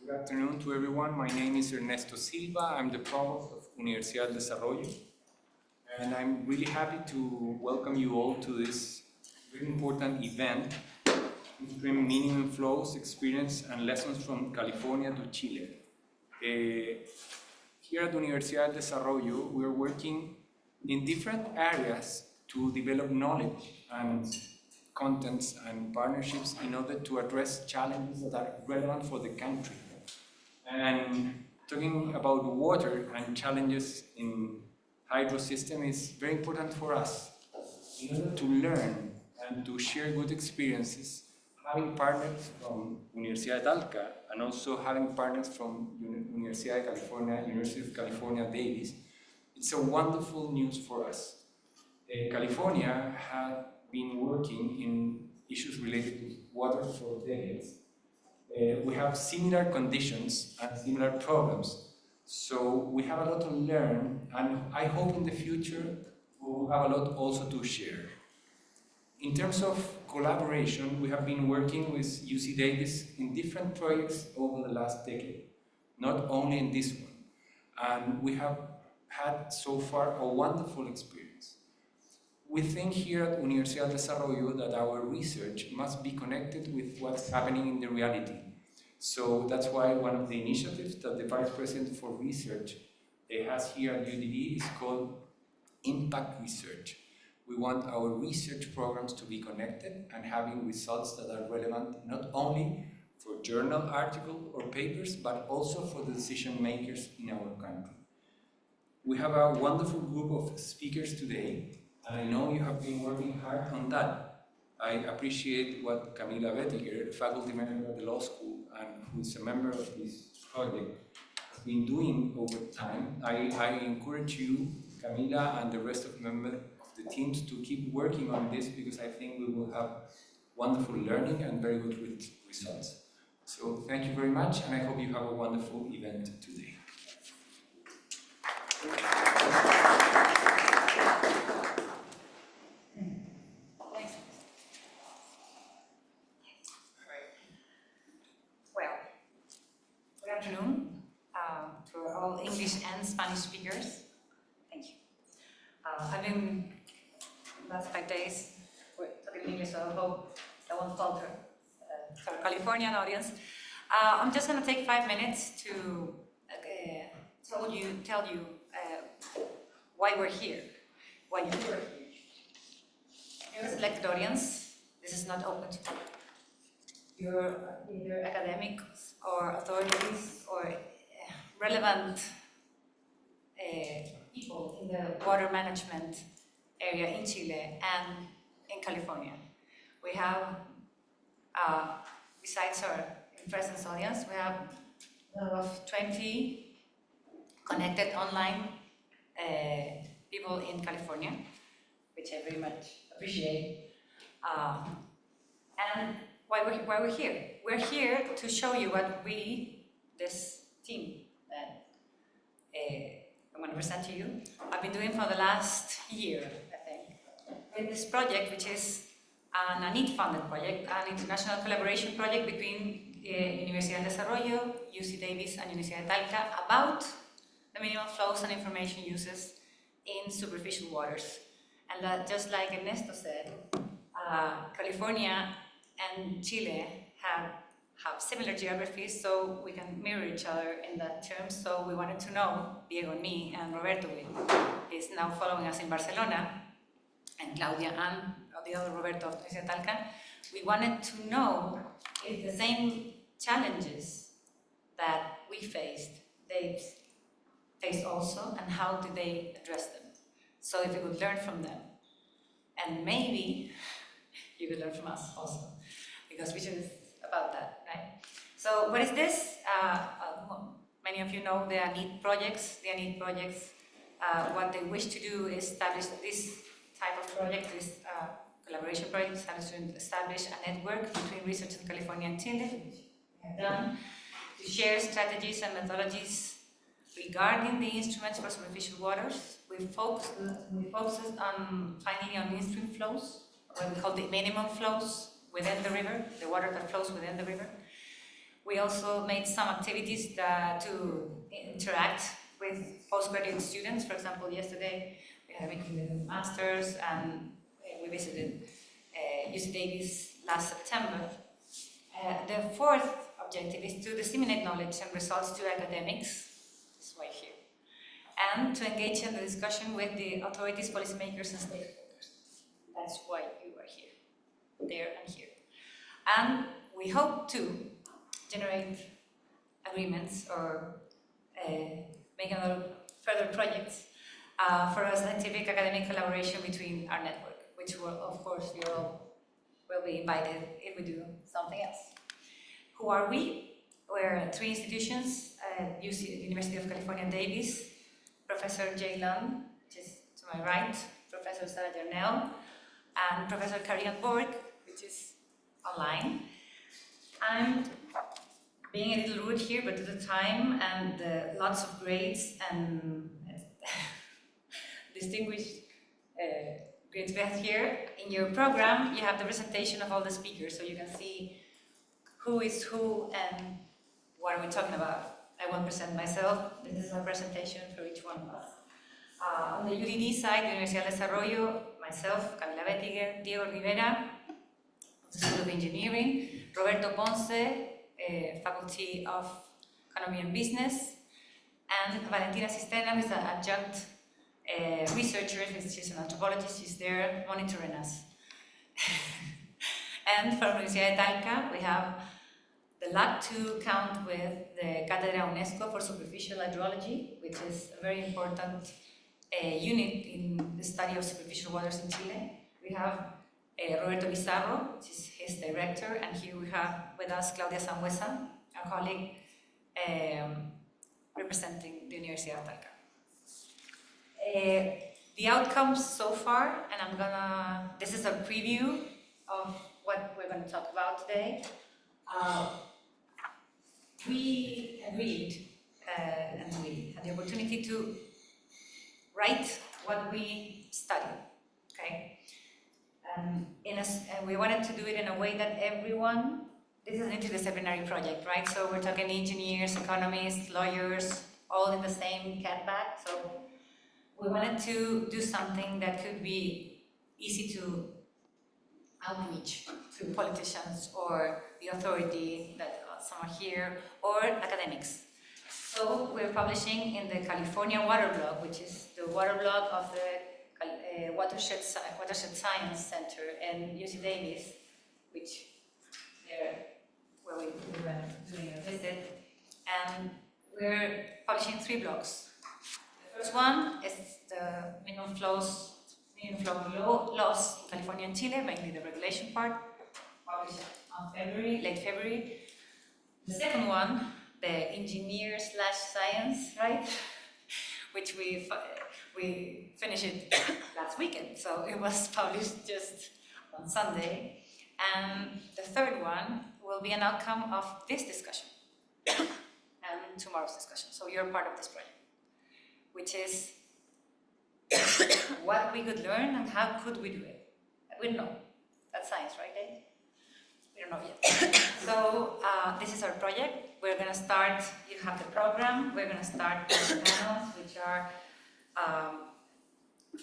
Good afternoon to everyone. My name is Ernesto Silva. I'm the provost of Universidad del Desarrollo. And I'm really happy to welcome you all to this very important event, Instream Minimum Flows, Experience and Lessons from California to Chile. Here at Universidad del Desarrollo, we're working in different areas to develop knowledge and contents and partnerships in order to address challenges that are relevant for the country. And talking about water and challenges in hydro system is very important for us in order to learn and to share good experiences. Having partners from Universidad de Talca and also having partners from Universidad de California, University of California, Davis, it's a wonderful news for us. California had been working in issues related to water for decades. We have similar conditions and similar problems, so we have a lot to learn, and I hope in the future we'll have a lot also to share. In terms of collaboration, we have been working with UC Davis in different projects over the last decade, not only in this one, and we have had so far a wonderful experience. We think here at Universidad del Desarrollo that our research must be connected with what's happening in the reality. So that's why one of the initiatives that the Vice President for Research has here at UDD is called Impact Research. We want our research programs to be connected and having results that are relevant not only for journal articles or papers, but also for the decision makers in our country. We have a wonderful group of speakers today, and I know you have been working hard on that. I appreciate what Camila Boettiger, faculty member at the law school and who is a member of this project, has been doing over time. I encourage you, Camila, and the rest of the members of the teams to keep working on this, because I think we will have wonderful learning and very good results. So thank you very much, and I hope you have a wonderful event today. Good afternoon to all English and Spanish speakers. Thank you. I've been the last 5 days talking in English, so I hope I won't falter to our Californian audience. I'm just going to take 5 minutes to tell you why we're here, why you're here. Dear selected audience, this is not open to public. You're either academics or authorities or relevant people in the water management area in Chile and in California. We have, besides our in-presence audience, we have of 20 connected online people in California, which I very much appreciate. And why we're here? We're here to show you what we, this team that I'm going to present to you, have been doing for the last year, I think, in this project, which is an ANID funded project, an international collaboration project between Universidad del Desarrollo, UC Davis, and Universidad de Talca about the minimum flows and information uses in superficial waters. And that, just like Ernesto said, California and Chile have similar geographies, so we can mirror each other in that term. So we wanted to know, Diego and me, and Roberto is now following us in Barcelona, and Claudia and the other Roberto of Universidad de Talca, we wanted to know if the same challenges that we faced, they faced also, and how did they address them. So if we could learn from them, and maybe you could learn from us also, because we should about that, right? So what is this? Many of you know the ANID projects. The ANID projects, what they wish to do is establish this type of project, this collaboration project, establish a network between researchers in California and Chile, which we have done, to share strategies and methodologies regarding the instruments for superficial waters. We focused on finally on instream flows, what we call the minimum flows within the river, the water that flows within the river. We also made some activities to interact with postgraduate students. For example, yesterday we had a meeting with masters, and we visited UC Davis last September. The fourth objective is to disseminate knowledge and results to academics, this way here, and to engage in the discussion with the authorities, policymakers, and stakeholders. That's why you are here, there and here. And we hope to generate agreements or make other further projects for a scientific academic collaboration between our network, which will, of course, you all will be invited if we do something else. Who are we? We're 3 institutions, University of California, Davis, Professor Jay Lund, which is to my right, Professor Yarnell, and Professor Karrigan Börk, which is online. I'm being a little rude here, but at the time and lots of grades and distinguished grades we have here. In your program, you have the presentation of all the speakers, so you can see who is who and what are we talking about. I won't present myself. This is my presentation for each one of us. On the UDD side, Universidad del Desarrollo, myself, Camila Boettiger, Diego Rivera, the School of Engineering, Roberto Ponce, Faculty of Economy and Business, and Valentina Cisterna, who is an adjunct researcher. She's an anthropologist. She's there monitoring us. And from Universidad de Talca, we have the luck to count with the Cátedra UNESCO for Superficial Hydrology, which is a very important unit in the study of superficial waters in Chile. We have Roberto Pizarro, which is his director, and here we have with us Claudia Sangüesa, our colleague representing the Universidad of Talca. The outcomes so far, and this is a preview of what we're going to talk about today. We agreed, and we had the opportunity to write what we studied, okay? And we wanted to do it in a way that everyone, this is an interdisciplinary project, right? So we're talking engineers, economists, lawyers, all in the same cat bag. So we wanted to do something that could be easy to outreach to politicians or the authority that some are here, or academics. So we're publishing in the California Water Blog, which is the water blog of the Watershed Science Center in UC Davis, which where we went doing a visit, and we're publishing 3 blogs. The first one is the minimum flow laws in California and Chile, mainly the regulation part, published on late February. The second one, the engineer/science, right? Which we finished it last weekend, so it was published just on Sunday. And the third one will be an outcome of this discussion and tomorrow's discussion. So you're part of this project, which is what we could learn and how could we do it. We don't know. That's science, right, Dave? We don't know yet. So this is our project. We're going to start, you have the program, we're going to start with the panels, which are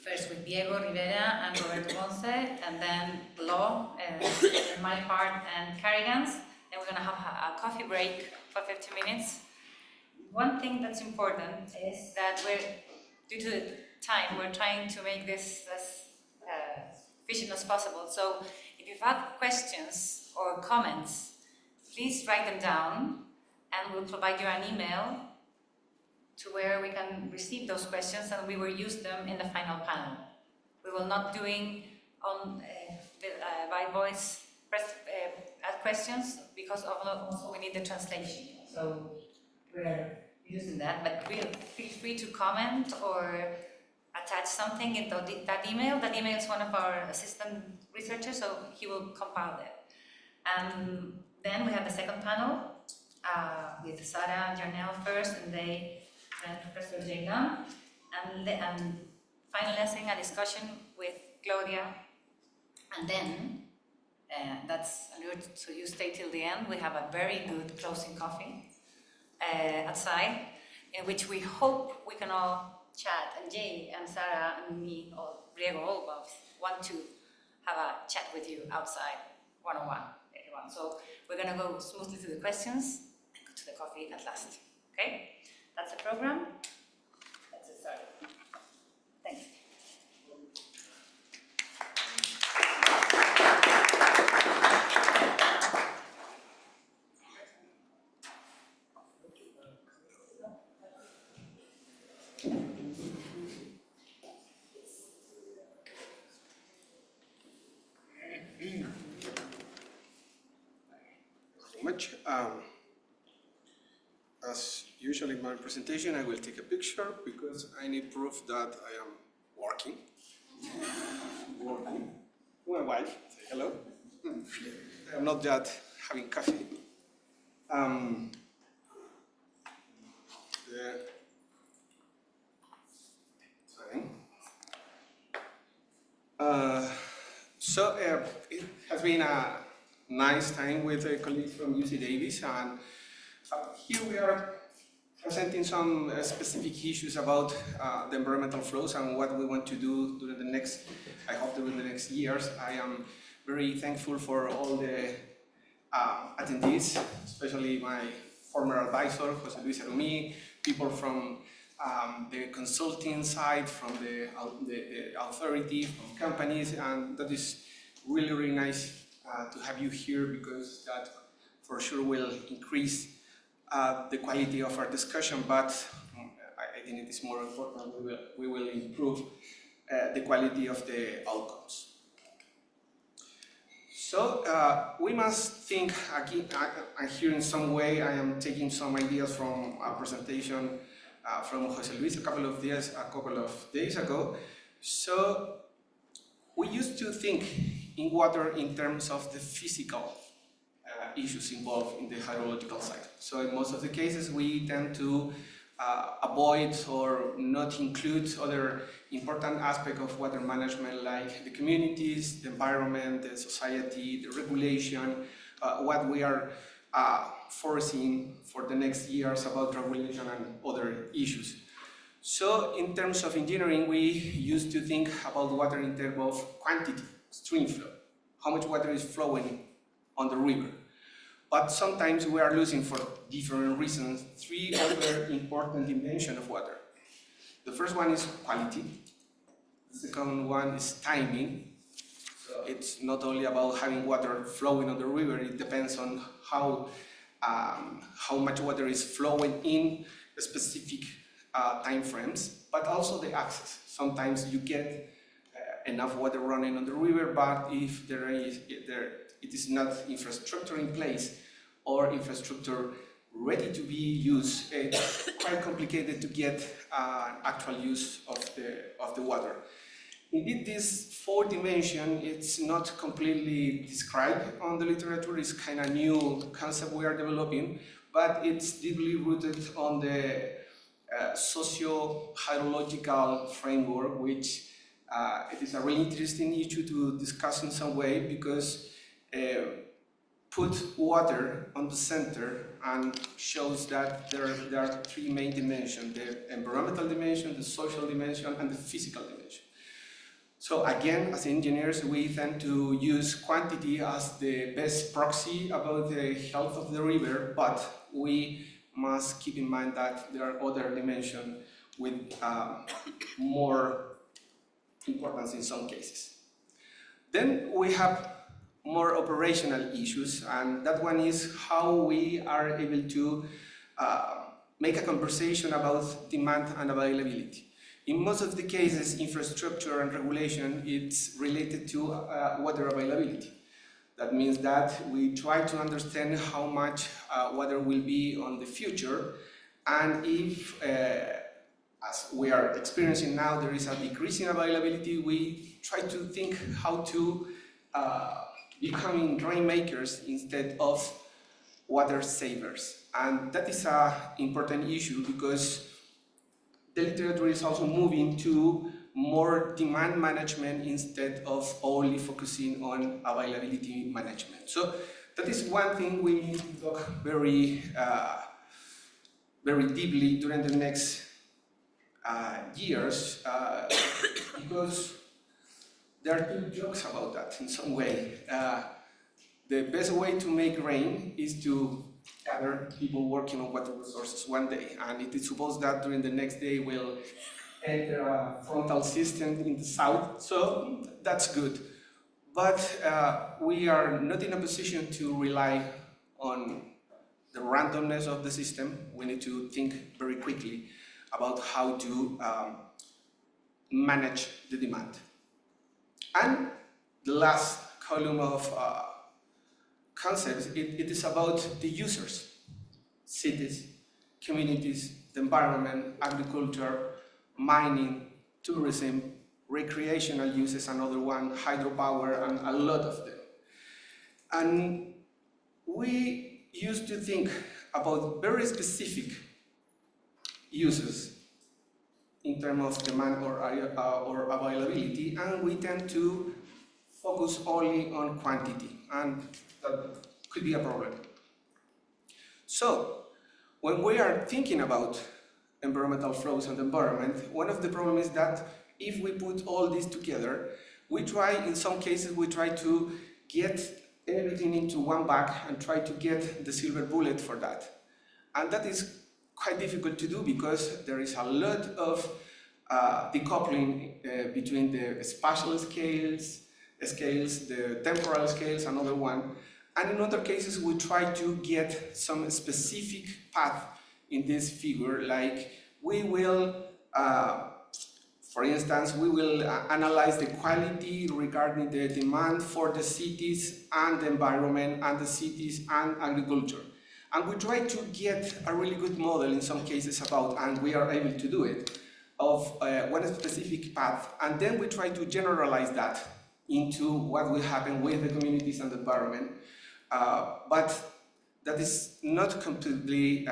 first with Diego Rivera and Roberto Ponce, and then law, and my part, and Karrigan's. Then we're going to have a coffee break for 15 minutes. One thing that's important is that due to the time, we're trying to make this as efficient as possible. So if you have questions or comments, please write them down, and we'll provide you an email to where we can receive those questions, and we will use them in the final panel. We will not doing on by voice questions, because also we need the translation. So we're using that, but feel free to comment or attach something into that email. That email is one of our assistant researchers, so he will compile that. And then we have the second panel with Sarah and Yarnell first, and Professor Jay Lund, and finalizing a discussion with Claudia. And then That's so you stay till the end. We have a very good closing coffee outside, in which we hope we can all chat. And Jay and Sarah and me, or Diego, all of us, want to have a chat with you outside, one-on-one, everyone. So we're going to go smoothly through the questions and go to the coffee at last. Okay? That's the program. Let's get started. Thank you. Much. As usual in my presentation, I will take a picture because I need proof that I am working. My wife, say hello. I am not yet having coffee. It has been a nice time with a colleague from UC Davis, and here we are presenting some specific issues about the environmental flows and what we want to do during the next, I hope during the next years. I am very thankful for all the attendees, especially my former advisor, Jose Luis Arumi, people from the consulting side, from the authority, from companies, and that is really, really nice to have you here, because that for sure will increase the quality of our discussion, but I think it is more important, we will improve the quality of the outcomes. So we must think, again, here in some way I am taking some ideas from a presentation from Jose Luis a couple of days ago. So we used to think in water in terms of the physical issues involved in the hydrological cycle. So in most of the cases we tend to avoid or not include other important aspects of water management, like the communities, the environment, the society, the regulation, what we are foreseeing for the next years about regulation and other issues. So in terms of engineering, we used to think about water in terms of quantity, stream flow, how much water is flowing on the river. But sometimes we are losing, for different reasons, three other important dimensions of water. The first one is quality. The second one is timing. So it's not only about having water flowing on the river, it depends on how much water is flowing in specific time frames, but also the access. Sometimes you get enough water running on the river, but if it is not infrastructure in place or infrastructure ready to be used, it's quite complicated to get actual use of the water. Indeed, this fourth dimension, it's not completely described on the literature. It's kind of new concept we are developing, but it's deeply rooted on the socio-hydrological framework, which it is a really interesting issue to discuss in some way, because put water on the center and shows that there are three main dimensions: the environmental dimension, the social dimension, and the physical dimension. So again, as engineers, we tend to use quantity as the best proxy about the health of the river, but we must keep in mind that there are other dimensions with more importance in some cases. Then we have more operational issues, and that one is how we are able to make a conversation about demand and availability. In most of the cases, infrastructure and regulation, it's related to water availability. That means that we try to understand how much water will be on the future, and if, as we are experiencing now, there is a decrease in availability, we try to think how to becoming rainmakers instead of water savers. And that is an important issue, because the literature is also moving to more demand management instead of only focusing on availability management. So that is one thing we need to talk very deeply during the next years, because there are two jokes about that in some way. The best way to make rain is to gather people working on water resources one day, and it is supposed that during the next day we'll enter a frontal system in the south, so that's good. But we are not in a position to rely on the randomness of the system. We need to think very quickly about how to manage the demand. And the last column of concepts, it is about the users: cities, communities, the environment, agriculture, mining, tourism, recreational uses, another one, hydropower, and a lot of them. And we used to think about very specific uses in terms of demand or availability, and we tend to focus only on quantity, and that could be a problem. So, when we are thinking about environmental flows and the environment, one of the problems is that if we put all this together, in some cases, we try to get everything into one bag and try to get the silver bullet for that. And that is quite difficult to do because there is a lot of decoupling between the spatial scales, the temporal scales, another one. And in other cases, we try to get some specific path in this figure, like we will, for instance, we will analyze the quality regarding the demand for the cities and the environment and the cities and agriculture. And we try to get a really good model in some cases about, and we are able to do it, of one specific path. And then we try to generalize that into what will happen with the communities and the environment. But that is not completely,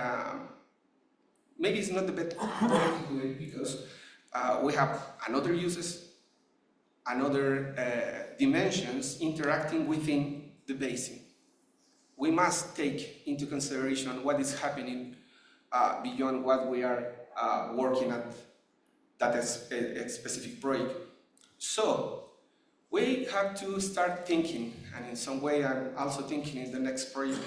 maybe it's not the best way to do it because we have another uses, another dimensions interacting within the basin. We must take into consideration what is happening beyond what we are working at that is a specific project. So we have to start thinking, and in some way I'm also thinking in the next project,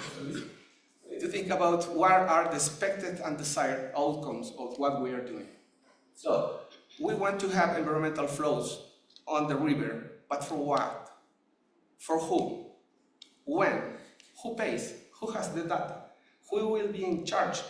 to think about what are the expected and desired outcomes of what we are doing. So we want to have environmental flows on the river, but for what? For whom? When? Who pays? Who has the data? Who will be in charge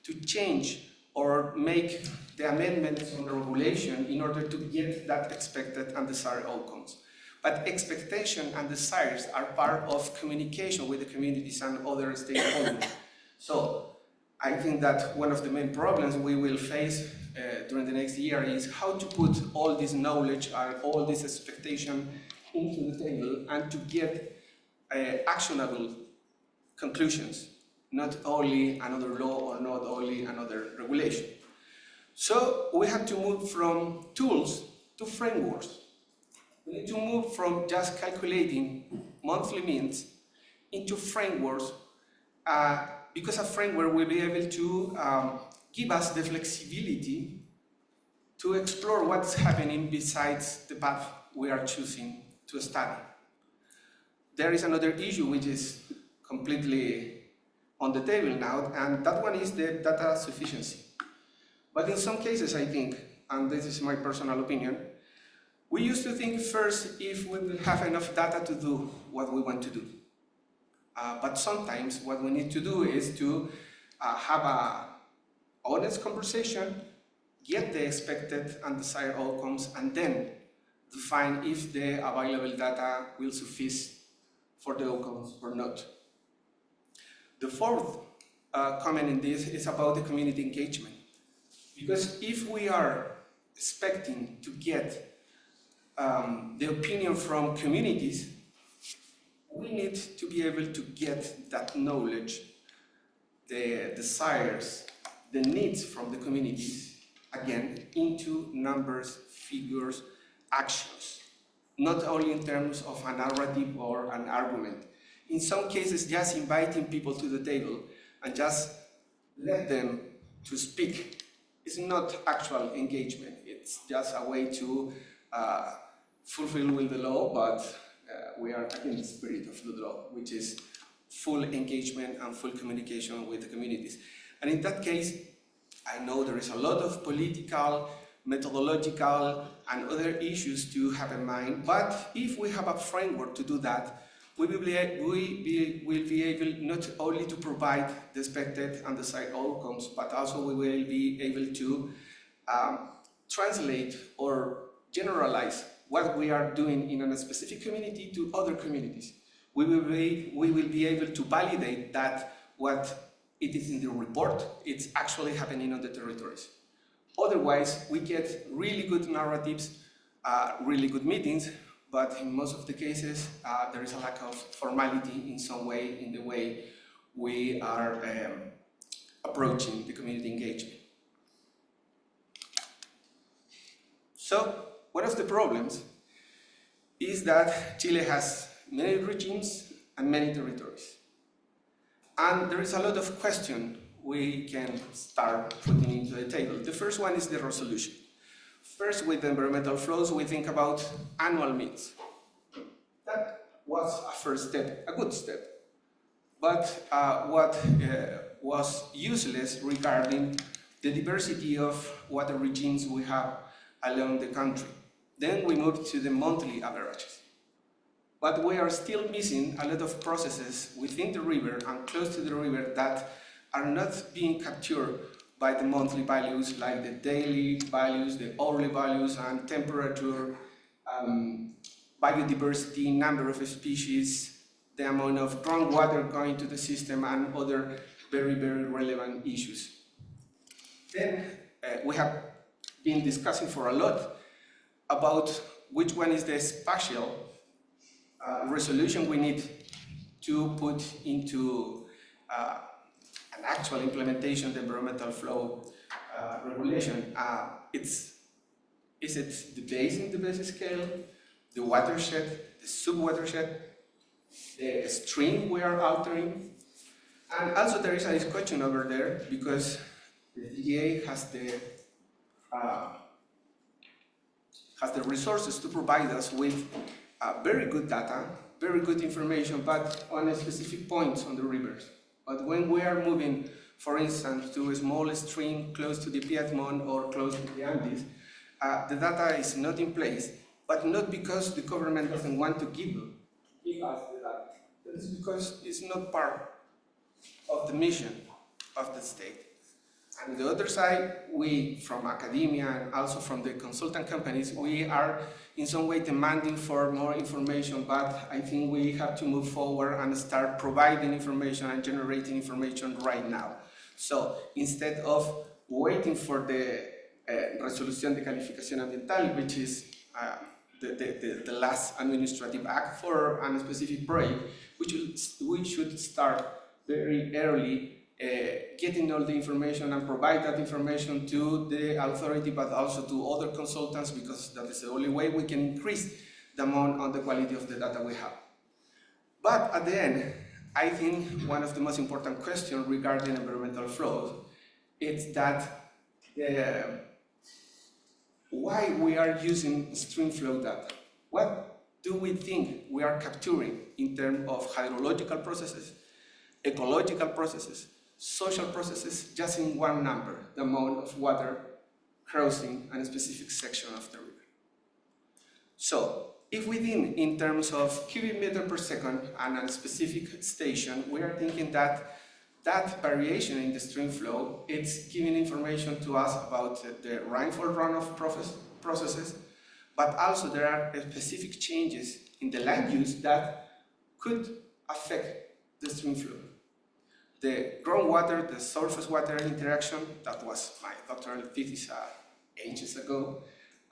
to change or make the amendments on the regulation in order to get that expected and desired outcomes? But expectation and desires are part of communication with the communities and other stakeholders. So I think that one of the main problems we will face during the next year is how to put all this knowledge and all this expectation into the table and to get actionable conclusions, not only another law or not only another regulation. So we have to move from tools to frameworks. We need to move from just calculating monthly means into frameworks because a framework will be able to give us the flexibility to explore what's happening besides the path we are choosing to study. There is another issue which is completely on the table now, and that one is the data sufficiency. But in some cases, I think, and this is my personal opinion, we used to think first if we will have enough data to do what we want to do. But sometimes what we need to do is to have an honest conversation, get the expected and desired outcomes, and then define if the available data will suffice for the outcomes or not. The fourth comment in this is about the community engagement. Because if we are expecting to get the opinion from communities, we need to be able to get that knowledge, the desires, the needs from the communities again, into numbers, figures, actions, not only in terms of a narrative or an argument. In some cases, just inviting people to the table and just let them to speak is not actual engagement. It's just a way to fulfill with the law, but we are in the spirit of the law, which is full engagement and full communication with the communities. And in that case, I know there is a lot of political, methodological, and other issues to have in mind, but if we have a framework to do that, we will be able not only to provide the expected and desired outcomes, but also we will be able to translate or generalize what we are doing in a specific community to other communities. We will be able to validate that what it is in the report, it's actually happening on the territories. Otherwise, we get really good narratives, really good meetings, but in most of the cases, there is a lack of formality in some way, in the way we are approaching the community engagement. So, one of the problems is that Chile has many regimes and many territories. And there is a lot of questions we can start putting into the table. The first one is the resolution. First, with environmental flows, we think about annual meets. That was a first step, a good step. But what was useless regarding the diversity of water regimes we have along the country. Then we moved to the monthly averages. But we are still missing a lot of processes within the river and close to the river that are not being captured by the monthly values, like the daily values, the hourly values, and temperature, biodiversity, number of species, the amount of groundwater going to the system, and other very, very relevant issues. Then we have been discussing for a lot about which one is the spatial resolution we need to put into an actual implementation of the environmental flow regulation. Is it the basin, the basic scale, the watershed, the sub-watershed, the stream we are altering? And also there is a discussion over there because the DGA has the resources to provide us with very good data, very good information, but on specific points on the rivers. But when we are moving, for instance, to a small stream close to the Piedmont or close to the Andes, the data is not in place, but not because the government doesn't want to give us the data. It's because it's not part of the mission of the state. And the other side, we, from academia and also from the consultant companies, we are in some way demanding for more information, but I think we have to move forward and start providing information and generating information right now. So instead of waiting for the Resolución de Calificación Ambiental, which is the last administrative act for a specific project, we should start very early getting all the information and provide that information to the authority, but also to other consultants, because that is the only way we can increase the amount and the quality of the data we have. But at the end, I think one of the most important questions regarding environmental flows is that why we are using stream flow data. What do we think we are capturing in terms of hydrological processes, ecological processes, social processes, just in one number, the amount of water crossing a specific section of the river. So, if we think in terms of cubic meter per second and a specific station, we are thinking that that variation in the stream flow, it's giving information to us about the rainfall runoff processes, but also there are specific changes in the land use that could affect the stream flow. The groundwater, the surface water interaction, that was my doctoral thesis ages ago,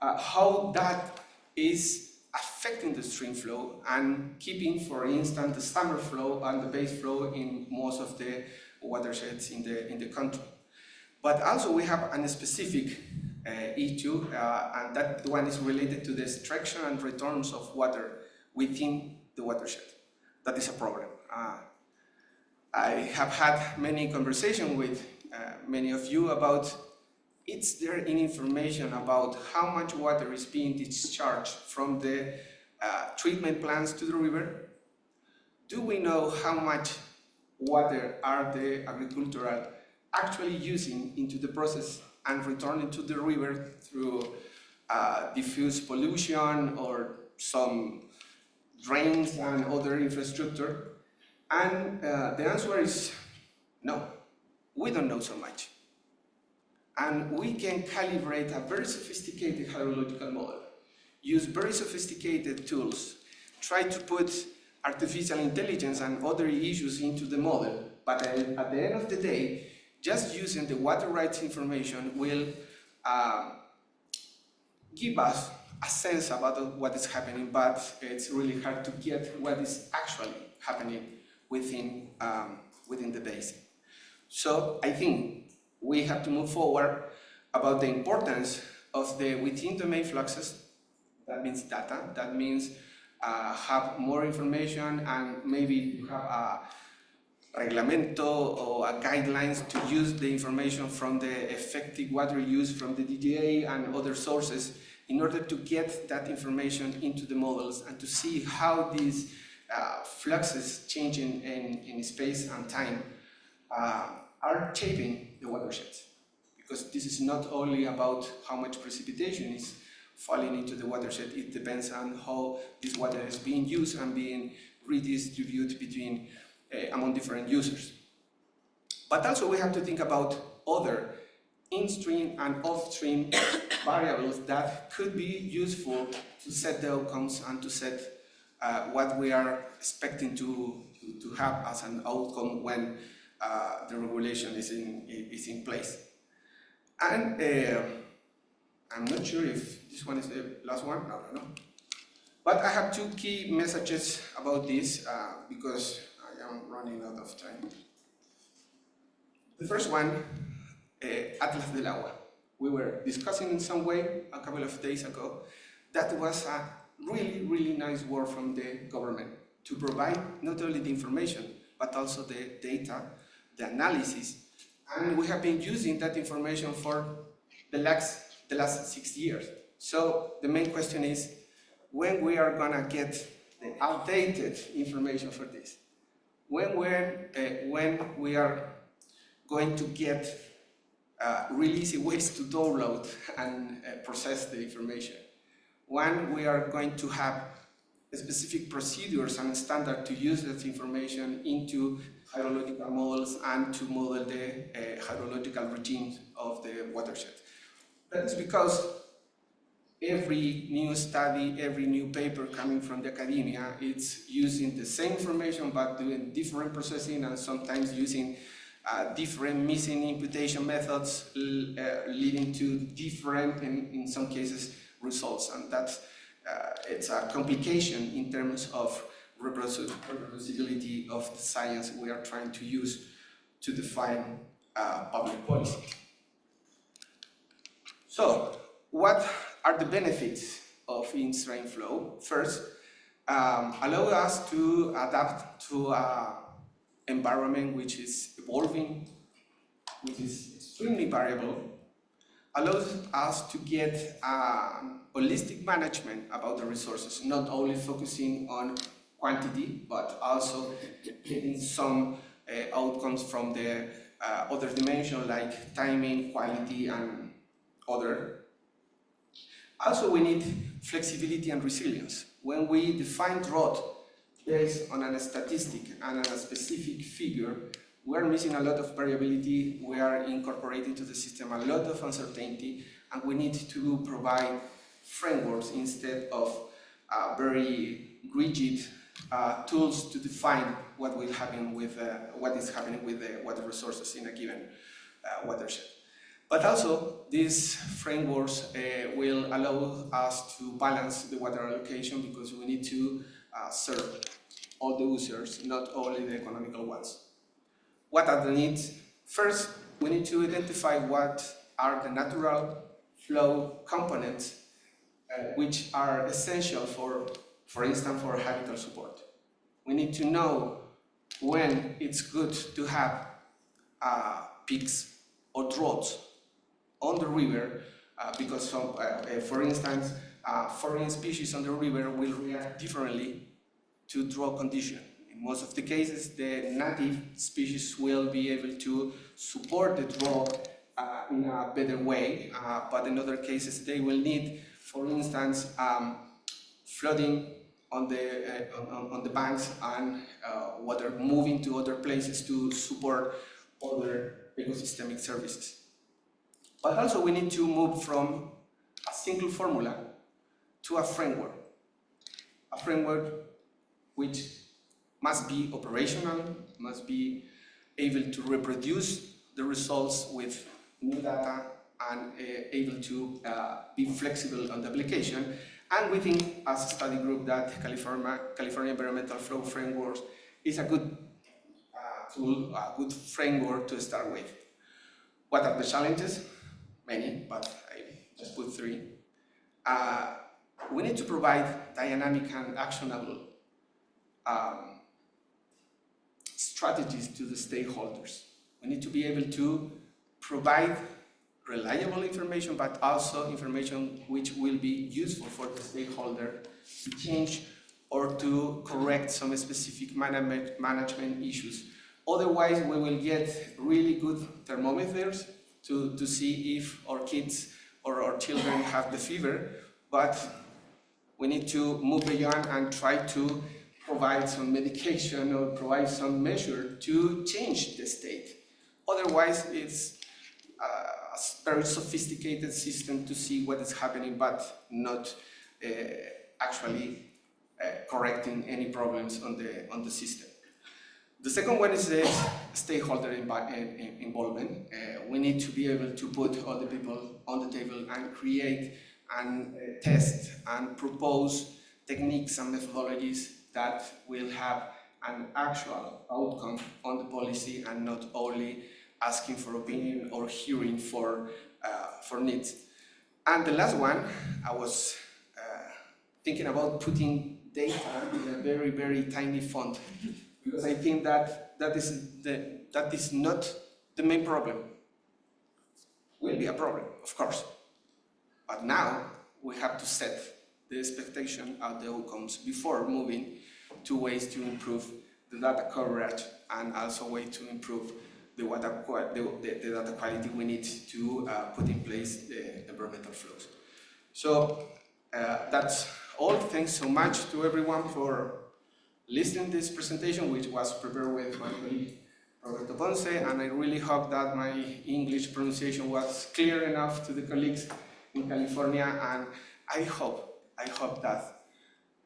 how that is affecting the stream flow and keeping, for instance, the summer flow and the base flow in most of the watersheds in the country. But also we have a specific issue, and that one is related to the extraction and returns of water within the watershed. That is a problem. I have had many conversations with many of you about, is there any information about how much water is being discharged from the treatment plants to the river? Do we know how much water are the agricultural actually using into the process and returning to the river through diffuse pollution or some drains and other infrastructure? And the answer is no, we don't know so much. And we can calibrate a very sophisticated hydrological model, use very sophisticated tools, try to put artificial intelligence and other issues into the model, but at the end of the day, just using the water rights information will give us a sense about what is happening, but it's really hard to get what is actually happening within the basin. So I think we have to move forward about the importance of the within domain fluxes. That means data, that means have more information, and maybe have a reglamento or a guidelines to use the information from the effective water use from the DGA and other sources in order to get that information into the models and to see how these fluxes changing in space and time are shaping the watersheds. Because this is not only about how much precipitation is falling into the watershed, it depends on how this water is being used and being redistributed between among different users. But also we have to think about other in-stream and off-stream variables that could be useful to set the outcomes and to set what we are expecting to have as an outcome when the regulation is in place. And I'm not sure if this one is the last one, no. But I have two key messages about this because I am running out of time. The first one, Atlas del Agua. We were discussing in some way a couple of days ago. That was a really, really nice work from the government to provide not only the information, but also the data, the analysis. And we have been using that information for the last 6 years. So the main question is, when we are gonna get the outdated information for this? When we are going to get really easy ways to download and process the information? When we are going to have specific procedures and standards to use that information into hydrological models and to model the hydrological regimes of the watershed? That is because every new study, every new paper coming from the academia, it's using the same information but doing different processing and sometimes using different missing imputation methods leading to different, in some cases, results. And that's it's a complication in terms of reproducibility of the science we are trying to use to define public policy. So, what are the benefits of in-stream flow? First, allow us to adapt to an environment which is evolving, which is extremely variable, allows us to get holistic management about the resources, not only focusing on quantity, but also getting some outcomes from the other dimension like timing, quality, and other. Also, we need flexibility and resilience. When we define drought based on a statistic and on a specific figure, we are missing a lot of variability, we are incorporating to the system a lot of uncertainty, and we need to provide frameworks instead of very rigid tools to define what will happen with what is happening with the water resources in a given watershed. But also, these frameworks will allow us to balance the water allocation because we need to serve all the users, not only the economical ones. What are the needs? First, we need to identify what are the natural flow components which are essential for instance, for habitat support. We need to know when it's good to have peaks or droughts on the river because some, for instance, foreign species on the river will react differently to drought condition. In most of the cases, the native species will be able to support the drought in a better way, but in other cases they will need, for instance, flooding on the banks and water moving to other places to support other ecosystemic services. But also we need to move from a single formula to a framework which must be operational, must be able to reproduce the results with new data and able to be flexible on the application. And we think as a study group that California Environmental Flow Frameworks is a good tool, a good framework to start with. What are the challenges? Many, but I just put three. We need to provide dynamic and actionable strategies to the stakeholders. We need to be able to provide reliable information, but also information which will be useful for the stakeholder to change or to correct some specific management issues. Otherwise, we will get really good thermometers to see if our kids or our children have the fever, but we need to move beyond and try to provide some medication or provide some measure to change the state. Otherwise, it's a very sophisticated system to see what is happening, but not actually correcting any problems on the system. The second one is the stakeholder involvement. We need to be able to put all the people on the table and create and test and propose techniques and methodologies that will have an actual outcome on the policy and not only asking for opinion or hearing for needs. And the last one, I was thinking about putting data in a very, very tiny font because I think that is not the main problem. Will be a problem, of course, but now we have to set the expectation of the outcomes before moving to ways to improve the data coverage and also way to improve the data quality we need to put in place the environmental flows. So that's all. Thanks so much to everyone for listening to this presentation, which was prepared with my colleague Roberto Ponce, and I really hope that my English pronunciation was clear enough to the colleagues in California, and I hope that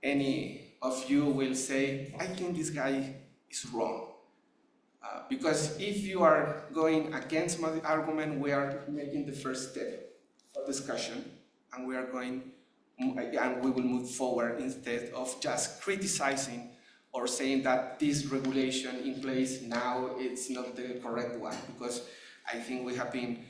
any of you will say, I think this guy is wrong. Because if you are going against my argument, we are making the first step for discussion, and we will move forward instead of just criticizing or saying that this regulation in place now it's not the correct one, because I think we have been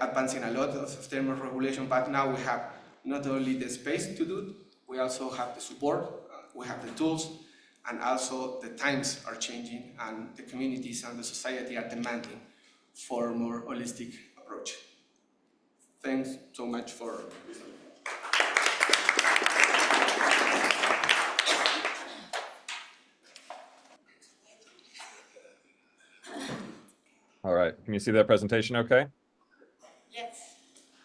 advancing a lot of terms of regulation, but now we have not only the space to do it, we also have the support, we have the tools, and also the times are changing and the communities and the society are demanding for a more holistic approach. Thanks so much for listening. All right, can you see that presentation okay? Yes.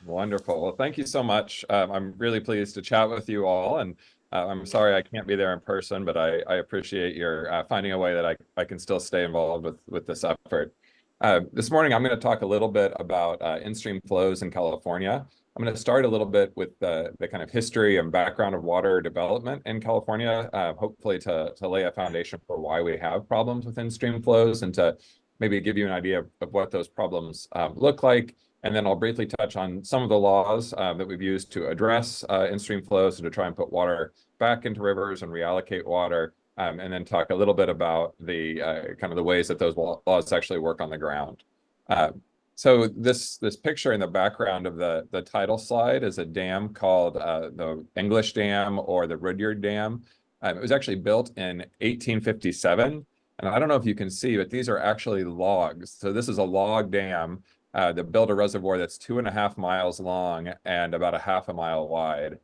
Wonderful. Well, thank you so much. I'm really pleased to chat with you all, and I'm sorry I can't be there in person, but I appreciate your finding a way that I can still stay involved with this effort. This morning, I'm going to talk a little bit about in-stream flows in California. I'm going to start a little bit with the kind of history and background of water development in California, hopefully to lay a foundation for why we have problems with in-stream flows and to maybe give you an idea of what those problems look like. And then I'll briefly touch on some of the laws that we've used to address in-stream flows and to try and put water back into rivers and reallocate water, and then talk a little bit about the kind of the ways that those laws actually work on the ground. So this picture in the background of the title slide is a dam called the English Dam or the Rudyard Dam. It was actually built in 1857. And I don't know if you can see, but these are actually logs. So this is a log dam that built a reservoir that's 2.5 miles long and about 0.5 mile wide,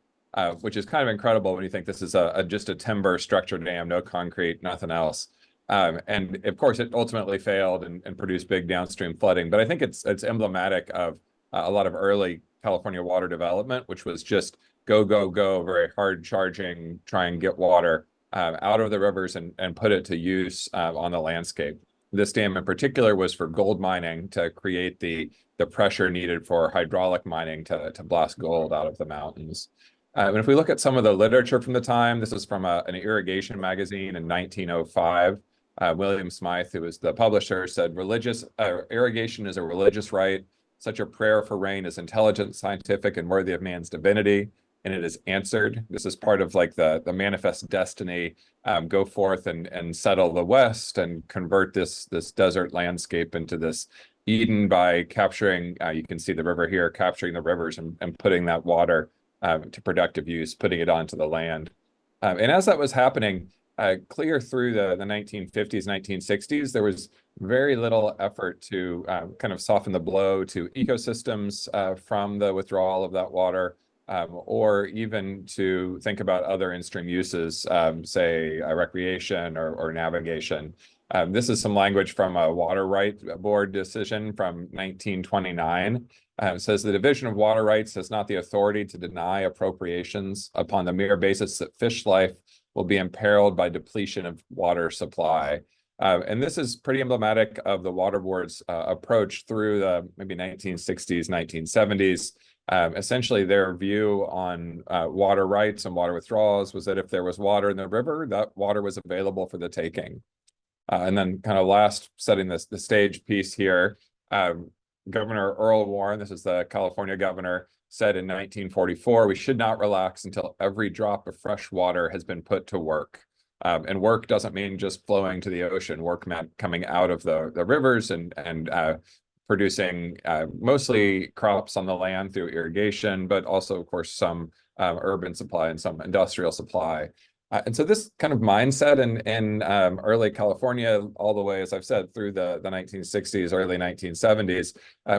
which is kind of incredible when you think this is just a timber structure dam, no concrete, nothing else. And of course, it ultimately failed and produced big downstream flooding. But I think it's emblematic of a lot of early California water development, which was just go, go, go, very hard charging, try and get water out of the rivers and put it to use on the landscape. This dam in particular was for gold mining to create the pressure needed for hydraulic mining to blast gold out of the mountains. And if we look at some of the literature from the time, this is from an irrigation magazine in 1905. William Smythe, who was the publisher, said irrigation is a religious right. Such a prayer for rain is intelligent, scientific, and worthy of man's divinity, and it is answered. This is part of like the manifest destiny. Go forth and settle the West and convert this desert landscape into this Eden by capturing, you can see the river here, capturing the rivers and putting that water to productive use, putting it onto the land. And as that was happening, clear through the 1950s, 1960s, there was very little effort to kind of soften the blow to ecosystems from the withdrawal of that water, or even to think about other in-stream uses, say recreation or navigation. This is some language from a Water Rights Board decision from 1929. It says the Division of Water Rights has not the authority to deny appropriations upon the mere basis that fish life will be imperiled by depletion of water supply. And this is pretty emblematic of the Water Board's approach through the maybe 1960s, 1970s. Essentially, their view on water rights and water withdrawals was that if there was water in the river, that water was available for the taking. And then kind of last, setting the stage piece here, Governor Earl Warren, this is the California governor, said in 1944, we should not relax until every drop of fresh water has been put to work. And work doesn't mean just flowing to the ocean. Work meant coming out of the rivers and producing mostly crops on the land through irrigation, but also, of course, some urban supply and some industrial supply. And so this kind of mindset in early California, all the way, as I've said, through the 1960s, early 1970s,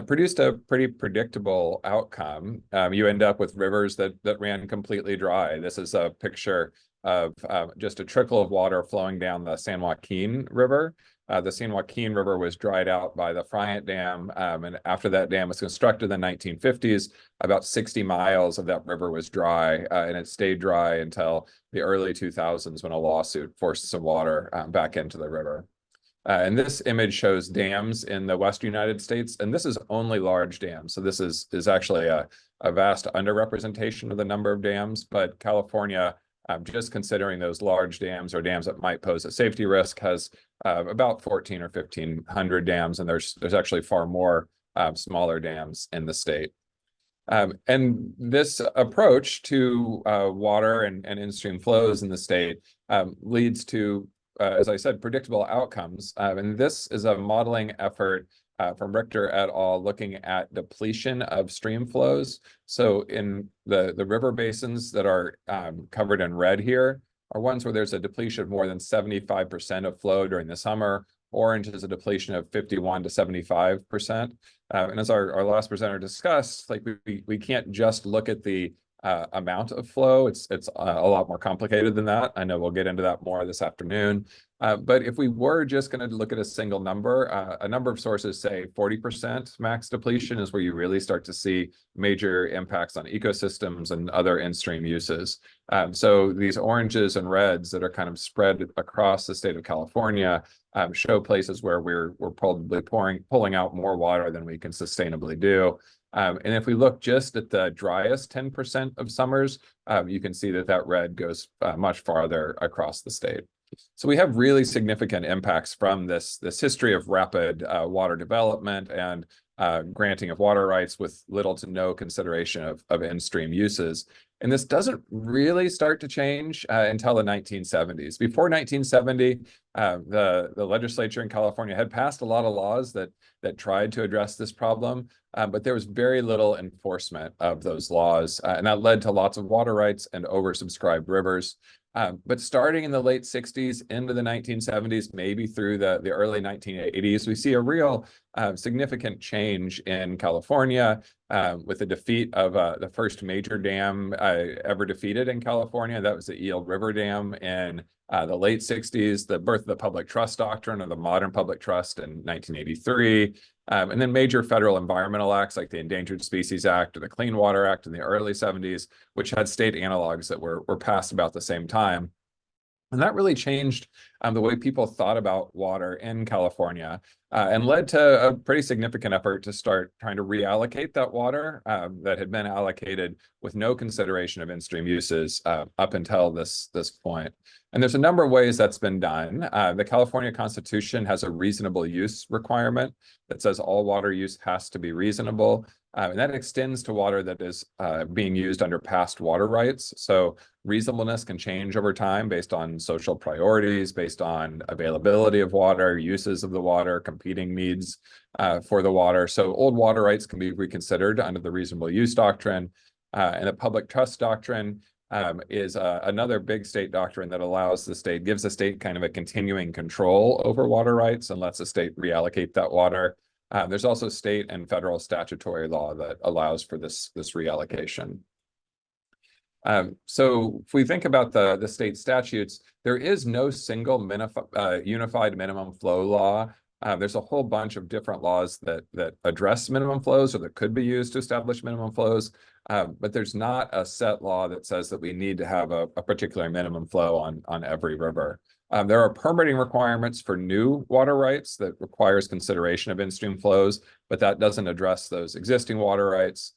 produced a pretty predictable outcome. You end up with rivers that ran completely dry. This is a picture of just a trickle of water flowing down the San Joaquin River. The San Joaquin River was dried out by the Friant Dam, and after that dam was constructed in the 1950s, about 60 miles of that river was dry, and it stayed dry until the early 2000s when a lawsuit forced some water back into the river. And this image shows dams in the Western United States, and this is only large dams. So this is actually a vast underrepresentation of the number of dams, but California, just considering those large dams or dams that might pose a safety risk, has about 1,400 or 1,500 dams, and there's actually far more smaller dams in the state. And this approach to water and in-stream flows in the state leads to, as I said, predictable outcomes. And this is a modeling effort from Richter et al. Looking at depletion of stream flows. So in the river basins that are covered in red here are ones where there's a depletion of more than 75% of flow during the summer. Orange is a depletion of 51 to 75%. And as our last presenter discussed, like we can't just look at the amount of flow. It's a lot more complicated than that. I know we'll get into that more this afternoon. But if we were just going to look at a single number, a number of sources say 40% max depletion is where you really start to see major impacts on ecosystems and other in-stream uses. So these oranges and reds that are kind of spread across the state of California show places where we're probably pulling out more water than we can sustainably do. And if we look just at the driest 10% of summers, you can see that red goes much farther across the state. So we have really significant impacts from this history of rapid water development and granting of water rights with little to no consideration of in-stream uses. And this doesn't really start to change until the 1970s. Before 1970, the legislature in California had passed a lot of laws that tried to address this problem, but there was very little enforcement of those laws, and that led to lots of water rights and oversubscribed rivers. But starting in the late 60s into the 1970s, maybe through the early 1980s, we see a real significant change in California with the defeat of the first major dam ever defeated in California. That was the Eel River Dam in the late 60s, the birth of the public trust doctrine, or the modern public trust, in 1983. And then major federal environmental acts like the Endangered Species Act or the Clean Water Act in the early 70s, which had state analogs that were passed about the same time. And that really changed the way people thought about water in California and led to a pretty significant effort to start trying to reallocate that water that had been allocated with no consideration of in-stream uses up until this point. And there's a number of ways that's been done. The California Constitution has a reasonable use requirement that says all water use has to be reasonable. And that extends to water that is being used under past water rights. So reasonableness can change over time based on social priorities, based on availability of water, uses of the water, competing needs for the water. So old water rights can be reconsidered under the reasonable use doctrine. And the public trust doctrine is another big state doctrine that allows the state, gives the state kind of a continuing control over water rights and lets the state reallocate that water. There's also state and federal statutory law that allows for this reallocation. So if we think about the state statutes, there is no single unified minimum flow law. There's a whole bunch of different laws that address minimum flows or that could be used to establish minimum flows, but there's not a set law that says that we need to have a particular minimum flow on every river. There are permitting requirements for new water rights that requires consideration of in-stream flows, but that doesn't address those existing water rights.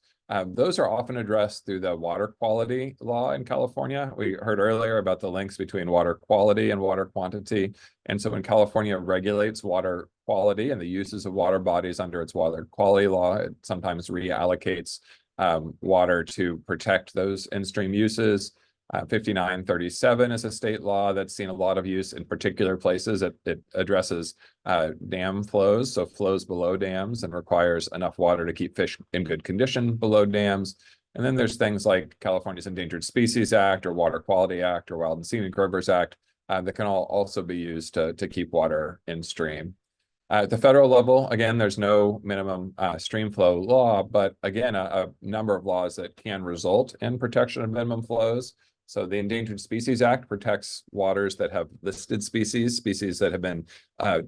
Those are often addressed through the water quality law in California. We heard earlier about the links between water quality and water quantity. And so when California regulates water quality and the uses of water bodies under its water quality law, it sometimes reallocates water to protect those in-stream uses. 5937 is a state law that's seen a lot of use in particular places. It addresses dam flows, so flows below dams, and requires enough water to keep fish in good condition below dams. And then there's things like California's Endangered Species Act or Water Quality Act or Wild and Scenic Rivers Act that can also be used to keep water in stream. At the federal level, again, there's no minimum stream flow law, but again, a number of laws that can result in protection of minimum flows. So the Endangered Species Act protects waters that have listed species that have been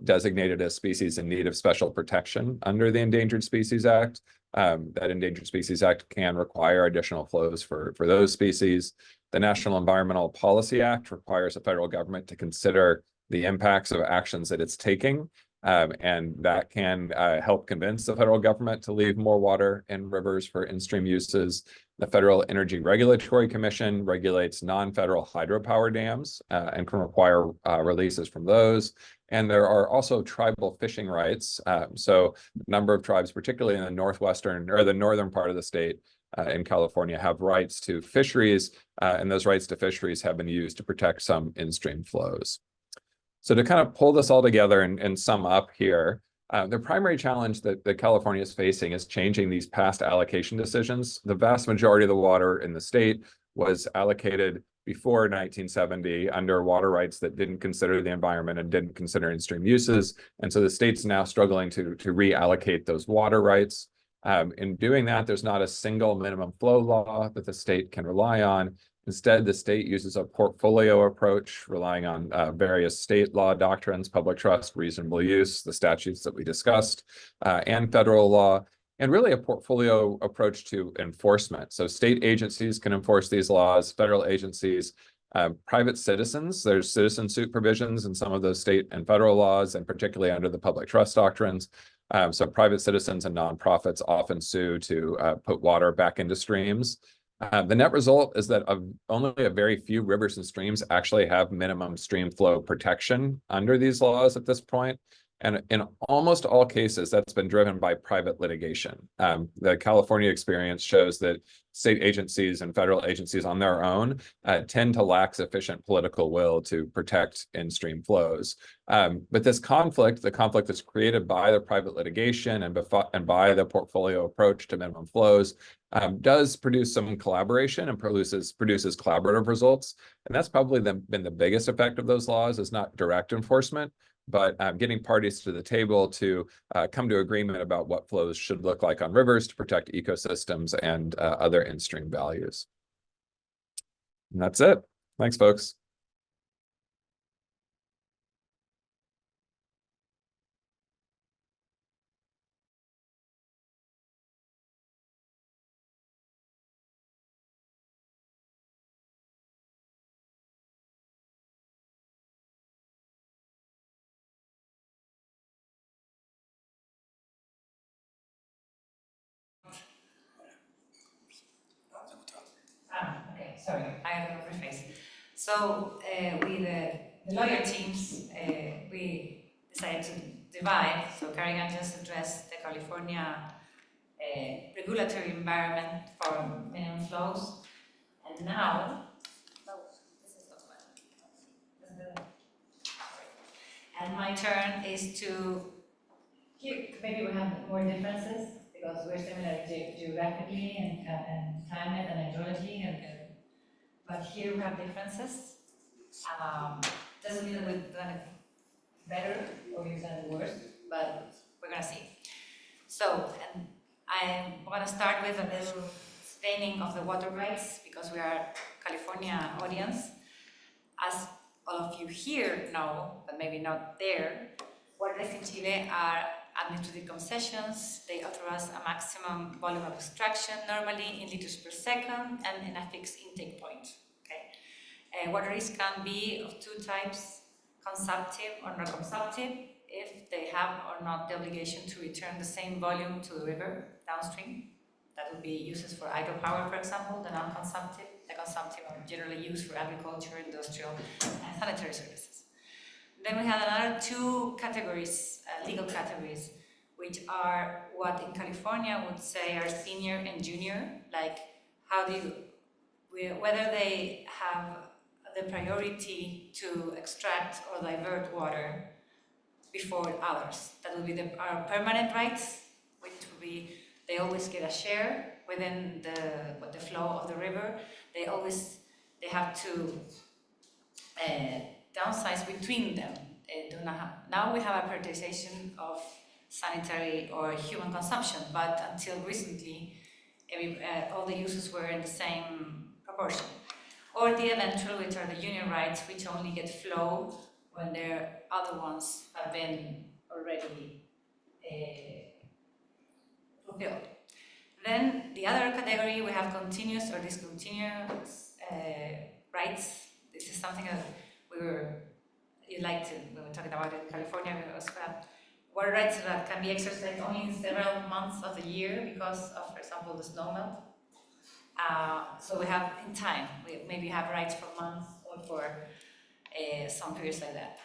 designated as species in need of special protection under the Endangered Species Act. That Endangered Species Act can require additional flows for those species. The National Environmental Policy Act requires the federal government to consider the impacts of actions that it's taking. And that can help convince the federal government to leave more water in rivers for in-stream uses. The Federal Energy Regulatory Commission regulates non-federal hydropower dams and can require releases from those. And there are also tribal fishing rights. So a number of tribes, particularly in the northwestern or the northern part of the state in California, have rights to fisheries, and those rights to fisheries have been used to protect some in-stream flows. So to kind of pull this all together and sum up here, the primary challenge that California is facing is changing these past allocation decisions. The vast majority of the water in the state was allocated before 1970 under water rights that didn't consider the environment and didn't consider in-stream uses. And so the state's now struggling to reallocate those water rights. In doing that, there's not a single minimum flow law that the state can rely on. Instead, the state uses a portfolio approach, relying on various state law doctrines, public trust, reasonable use, the statutes that we discussed, and federal law, and really a portfolio approach to enforcement. So state agencies can enforce these laws, federal agencies, private citizens. There's citizen suit provisions in some of those state and federal laws, and particularly under the public trust doctrines. So private citizens and nonprofits often sue to put water back into streams. The net result is that only a very few rivers and streams actually have minimum stream flow protection under these laws at this point. And in almost all cases, that's been driven by private litigation. The California experience shows that state agencies and federal agencies on their own tend to lack sufficient political will to protect in-stream flows. But this conflict, the conflict that's created by the private litigation and by the portfolio approach to minimum flows, does produce some collaboration and produces collaborative results. And that's probably been the biggest effect of those laws, is not direct enforcement, but getting parties to the table to come to agreement about what flows should look like on rivers to protect ecosystems and other in-stream values. And that's it. Thanks, folks. Okay, sorry, I have to rephrase. So with the lawyer teams, we decided to divide. So Karrigan just addressed the California regulatory environment for minimum flows, and now, this is not one. And my turn is to, here maybe we have more differences because we're similar geographically and climate and hydrology, but here we have differences. Doesn't mean that we've done it better or we've done it worse, but we're gonna see. So, and I'm gonna start with a little explaining of the water rights because we are California audience. As all of you here know, but maybe not there, water rights in Chile are administrative concessions. They authorize a maximum volume of extraction, normally in liters per second and in a fixed intake point. Okay? Water rights can be of two types, consumptive or non-consumptive, if they have or not the obligation to return the same volume to the river downstream. That would be uses for hydropower, for example, the non-consumptive. The consumptive are generally used for agriculture, industrial, and sanitary services. Then we have another two categories, legal categories, which are what in California would say are senior and junior, like how do you, whether they have the priority to extract or divert water before others. That would be our permanent rights, which would be they always get a share within the flow of the river. They have to downsize between them. Now we have a prioritization of sanitary or human consumption, but until recently, all the uses were in the same proportion. Or the eventual, which are the union rights, which only get flow when their other ones have been already fulfilled. Then the other category, we have continuous or discontinuous rights. This is something that we were talking about it in California as well. Water rights that can be exercised only in several months of the year because of, for example, the snowmelt. So we have in time, we maybe have rights for months or for some periods like that.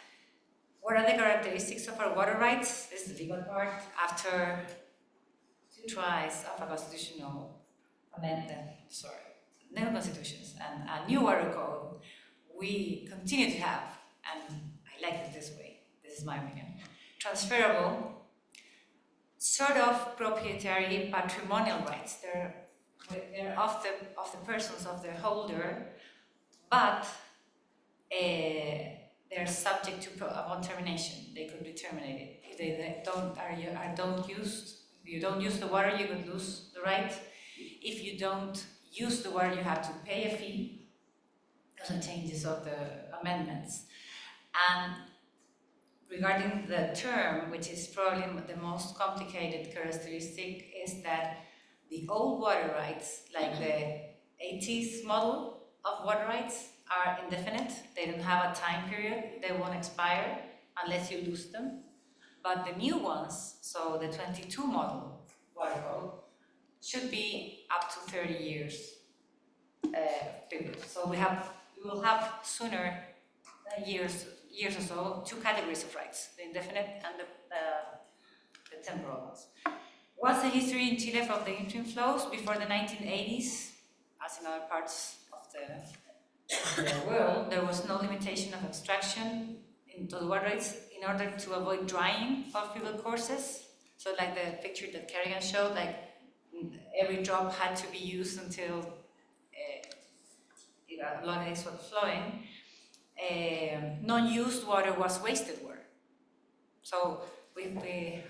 What are the characteristics of our water rights? This is the legal part. After two tries of a constitutional amendment, new constitutions and a new water code, we continue to have, and I like it this way, this is my opinion, transferable, sort of proprietary patrimonial rights. They're of the persons, of the holder, but they're subject to upon termination. They could be terminated. If they if you don't use the water, you could lose the right. If you don't use the water, you have to pay a fee. Those are changes of the amendments. And regarding the term, which is probably the most complicated characteristic, is that the old water rights, like the 80s model of water rights, are indefinite. They don't have a time period. They won't expire unless you lose them. But the new ones, so the 22 model water code, should be up to 30 years period. So we will have sooner years or so two categories of rights: the indefinite and the the temporal ones. What's the history in Chile of the in-stream flows? Before the 1980s, as in other parts of the world, there was no limitation of extraction into the water rights in order to avoid drying of river courses. So like the picture that Karrigan showed, like every drop had to be used until a long days were flowing. Non-used water was wasted water. So we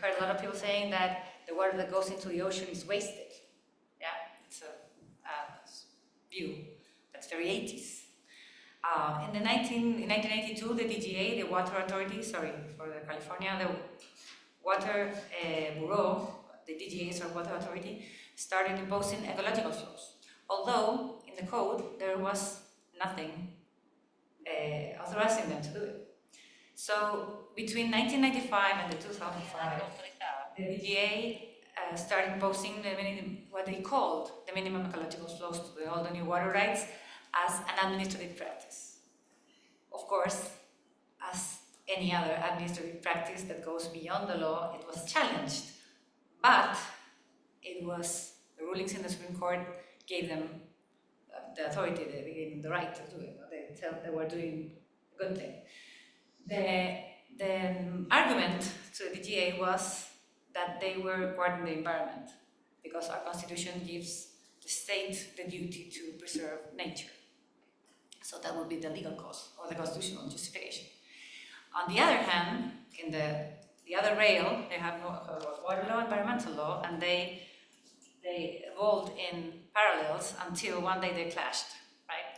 heard a lot of people saying that the water that goes into the ocean is wasted. Yeah, it's a view that's very 80s. In 1982, the DGA, the Water Authority, sorry for the California, the Water Bureau, the DGA or Water Authority, started imposing ecological flows. Although in the code there was nothing authorizing them to do it. So between 1995 and 2005, the DGA started imposing what they called the minimum ecological flows to all the new water rights as an administrative practice. Of course, as any other administrative practice that goes beyond the law, it was challenged, but it was, the rulings in the Supreme Court gave them the authority, they gave them the right to do it. They felt they were doing a good thing. The argument to the DGA was that they were guarding the environment because our constitution gives the state the duty to preserve nature. So that would be the legal cause or the constitutional justification. On the other hand, in the other rail, they have water law, environmental law, and they evolved in parallels until one day they clashed, right?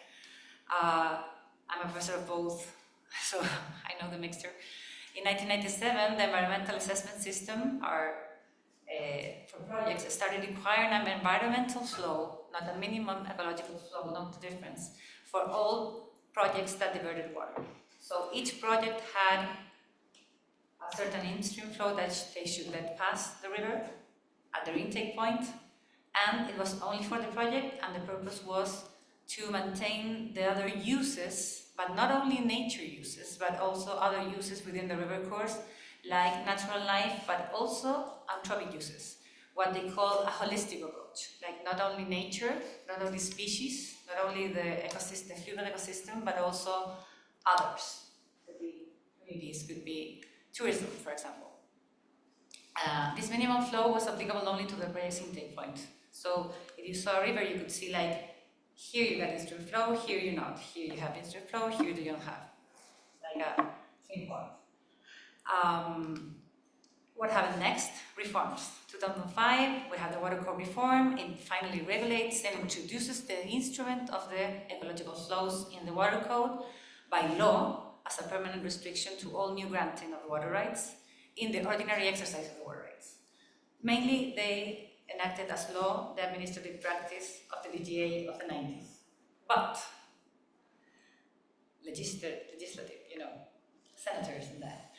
I'm a professor of both, so I know the mixture. In 1997, the environmental assessment system for projects started requiring an environmental flow, not a minimum ecological flow, not the difference, for all projects that diverted water. So each project had a certain in-stream flow that they should let pass the river at their intake point, and it was only for the project, and the purpose was to maintain the other uses, but not only nature uses, but also other uses within the river course, like natural life, but also anthropic uses, what they call a holistic approach, like not only nature, not only species, not only the ecosystem, the fluvial ecosystem, but also others. Could be communities, could be tourism, for example. This minimum flow was applicable only to the project's intake point. So if you saw a river, you could see like, here you got in-stream flow, here you not. Here you have in-stream flow, here you don't have. Like a twin point. What happened next? Reforms. 2005, we had the Water Code reform. It finally regulates and introduces the instrument of the ecological flows in the Water Code by law as a permanent restriction to all new granting of water rights in the ordinary exercise of the water rights. Mainly, they enacted as law the administrative practice of the DGA of the 90s. But legislative, senators and that.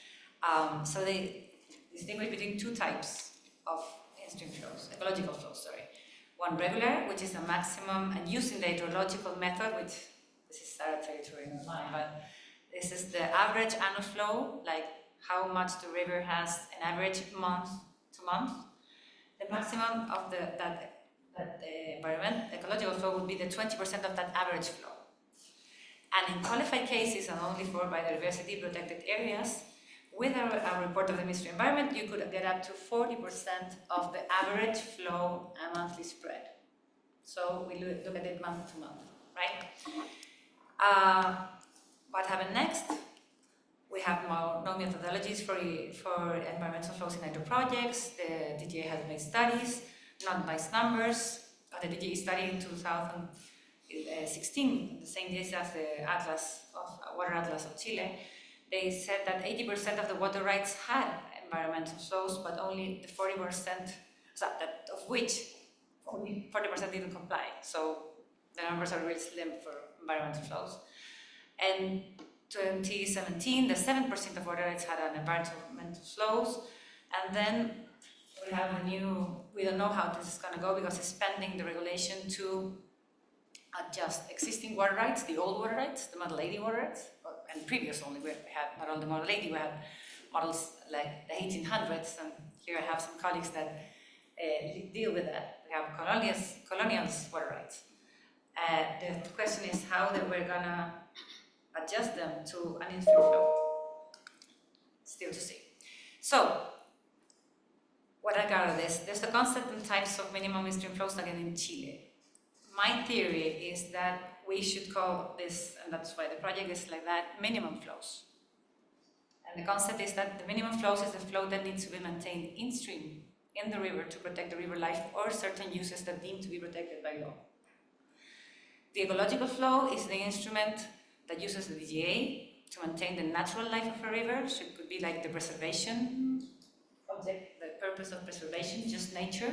So they distinguish between two types of in-stream flows, ecological flows, sorry. One regular, which is the maximum, and using the hydrological method, which this is our territory in line, but this is the average annual flow, like how much the river has an average month to month. The maximum of that ecological flow would be the 20% of that average flow. And in qualified cases, and only for biodiversity protected areas, with a report of the Ministry of Environment, you could get up to 40% of the average flow and monthly spread. So we look at it month to month, right? What happened next? We have no methodologies for environmental flows in hydro projects. The DGA has made studies, not nice numbers. The DGA study in 2016, the same days as the Water Atlas of Chile, they said that 80% of the water rights had environmental flows, but only the 40%, of which only 40% didn't comply. So the numbers are really slim for environmental flows. And 2017, the 7% of water rights had an environmental flows, and then we have we don't know how this is going to go because it's pending the regulation to adjust existing water rights, the old water rights, the Model 80 water rights, and previous only. We had not only Model 80, we had models like the 1800s, and here I have some colleagues that deal with that. We have colonials water rights. The question is how that we're gonna adjust them to an in-stream flow. Still to see. So, what I got out of this, there's the concept and types of minimum in-stream flows again in Chile. My theory is that we should call this, and that's why the project is like that, minimum flows. And the concept is that the minimum flows is the flow that needs to be maintained in-stream in the river to protect the river life or certain uses that deem to be protected by law. The ecological flow is the instrument that uses the DGA to maintain the natural life of a river, so it could be like the preservation object, the purpose of preservation, just nature.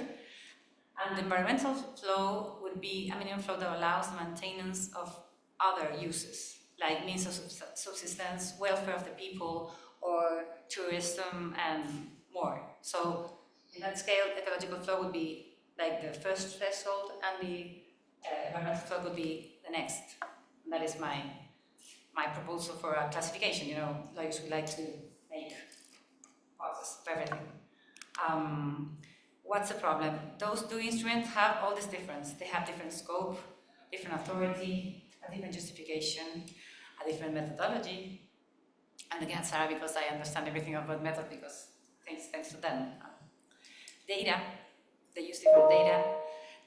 And the environmental flow would be a minimum flow that allows the maintenance of other uses, like means of subsistence, welfare of the people, or tourism and more. So in that scale, ecological flow would be like the first threshold, and the environmental flow would be the next. And that is my proposal for a classification. You know, lawyers would like to make boxes of everything. What's the problem? Those two instruments have all this difference. They have different scope, different authority, a different justification, a different methodology. And again, Sarah, because I understand everything about method, because thanks to them. Data, they use different data.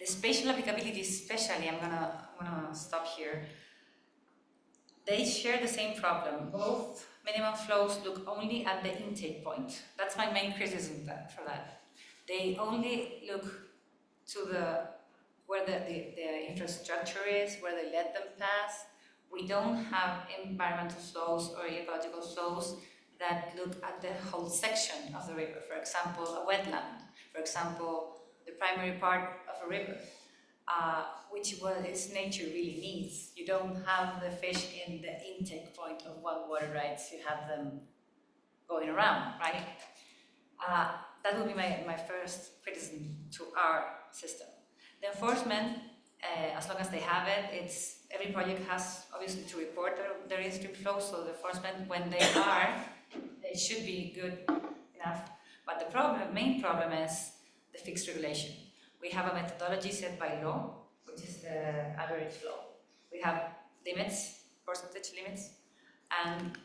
The spatial applicability, especially, I'm gonna stop here. They share the same problem. Both minimum flows look only at the intake point. That's my main criticism for that. They only look to where the infrastructure is, where they let them pass. We don't have environmental flows or ecological flows that look at the whole section of the river. For example, a wetland. For example, the primary part of a river, which its nature really needs. You don't have the fish in the intake point of one water rights. You have them going around, right? That would be my first criticism to our system. The enforcement, as long as they have it, every project has obviously to report their in-stream flow, so the enforcement, when they should be good enough. But the main problem is the fixed regulation. We have a methodology set by law, which is the average flow. We have limits, percentage limits, and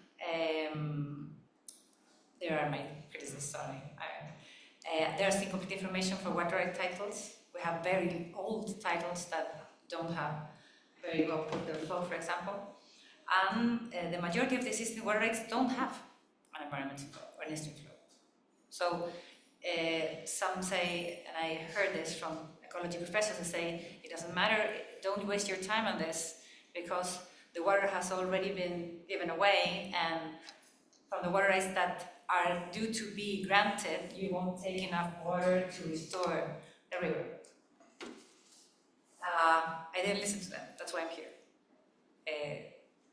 there are my criticisms, sorry. There's incomplete information for water right titles. We have very old titles that don't have very well put their flow, for example. And the majority of the existing water rights don't have an environmental flow or an in-stream flow. So some say, and I heard this from ecology professors, they say, it doesn't matter, don't waste your time on this, because the water has already been given away, and from the water rights that are due to be granted, you won't take enough water to restore the river. I didn't listen to them, that's why I'm here,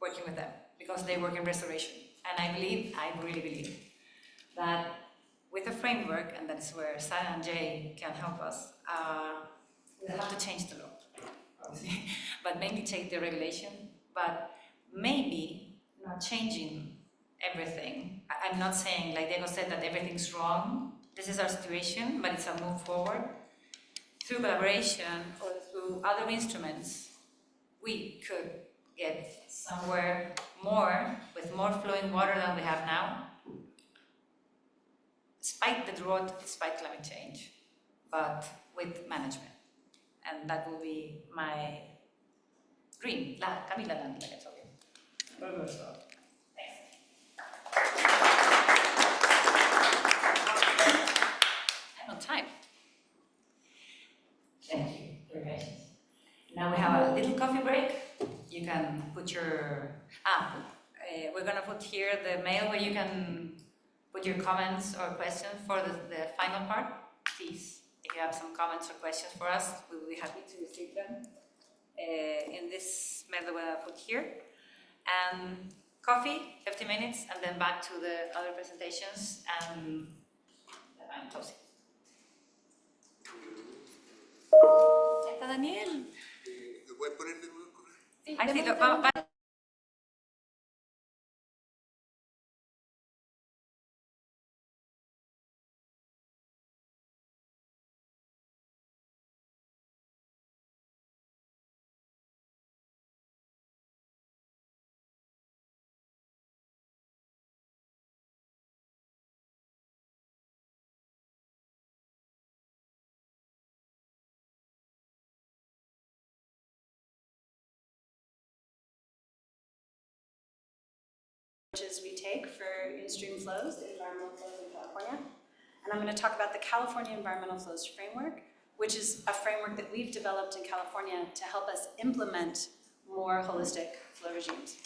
working with them, because they work in restoration. And I really believe, that with a framework, and that's where Sarah and Jay can help us, we'll have to change the law, obviously, but maybe take the regulation, but maybe not changing everything. I'm not saying, like Diego said, that everything's wrong. This is our situation, but it's a move forward. Through collaboration or through other instruments, we could get somewhere more, with more flowing water than we have now, despite the drought, despite climate change, but with management. And that will be my dream, Camila Land, like I told you. I'm on time. Thank you for your patience. Now we have a little coffee break. You can put your, we're gonna put here the mail where you can put your comments or questions for the final part. Please, if you have some comments or questions for us, we will be happy to receive them. In this mail that we'll put here. And coffee, 50 minutes, and then back to the other presentations, and I'm closing. Ahí está Daniel. ¿Lo puedes poner de nuevo? Ahí sí, va approaches we take for in-stream flows, the environmental flows in California. And I'm going to talk about the California Environmental Flows Framework, which is a framework that we've developed in California to help us implement more holistic flow regimes.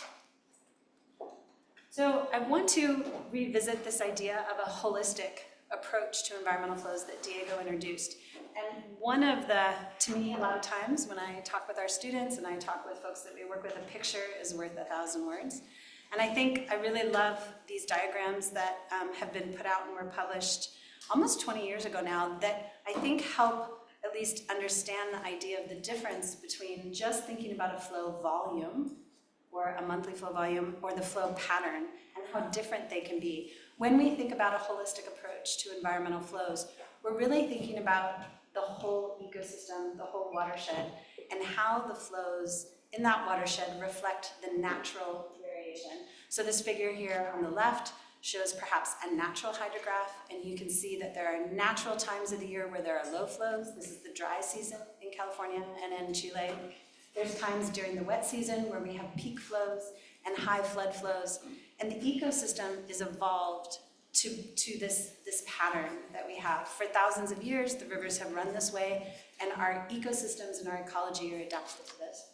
So I want to revisit this idea of a holistic approach to environmental flows that Diego introduced. And one of the, to me, a lot of times when I talk with our students and I talk with folks that we work with, a picture is worth 1,000 words. And I think I really love these diagrams that have been put out and were published almost 20 years ago now that I think help at least understand the idea of the difference between just thinking about a flow volume or a monthly flow volume or the flow pattern and how different they can be. When we think about a holistic approach to environmental flows, we're really thinking about the whole ecosystem, the whole watershed, and how the flows in that watershed reflect the natural variation. So this figure here on the left shows perhaps a natural hydrograph, and you can see that there are natural times of the year where there are low flows. This is the dry season in California and in Chile. There's times during the wet season where we have peak flows and high flood flows, and the ecosystem is evolved to this pattern that we have. For thousands of years, the rivers have run this way, and our ecosystems and our ecology are adapted to this.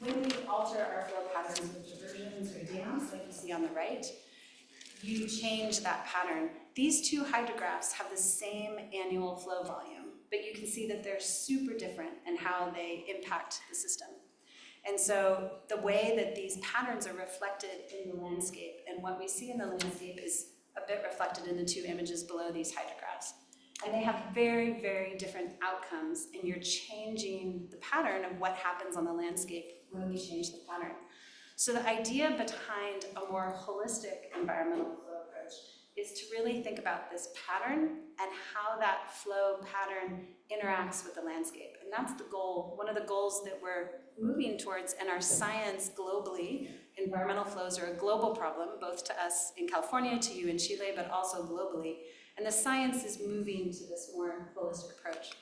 When we alter our flow patterns with diversions or dams, like you see on the right, you change that pattern. These two hydrographs have the same annual flow volume, but you can see that they're super different in how they impact the system. And so the way that these patterns are reflected in the landscape, and what we see in the landscape is a bit reflected in the two images below these hydrographs. And they have very, very different outcomes, and you're changing the pattern of what happens on the landscape when we change the pattern. So the idea behind a more holistic environmental flow approach is to really think about this pattern and how that flow pattern interacts with the landscape. And that's the goal, one of the goals that we're moving towards in our science globally. Environmental flows are a global problem, both to us in California, to you in Chile, but also globally. And the science is moving to this more holistic approach.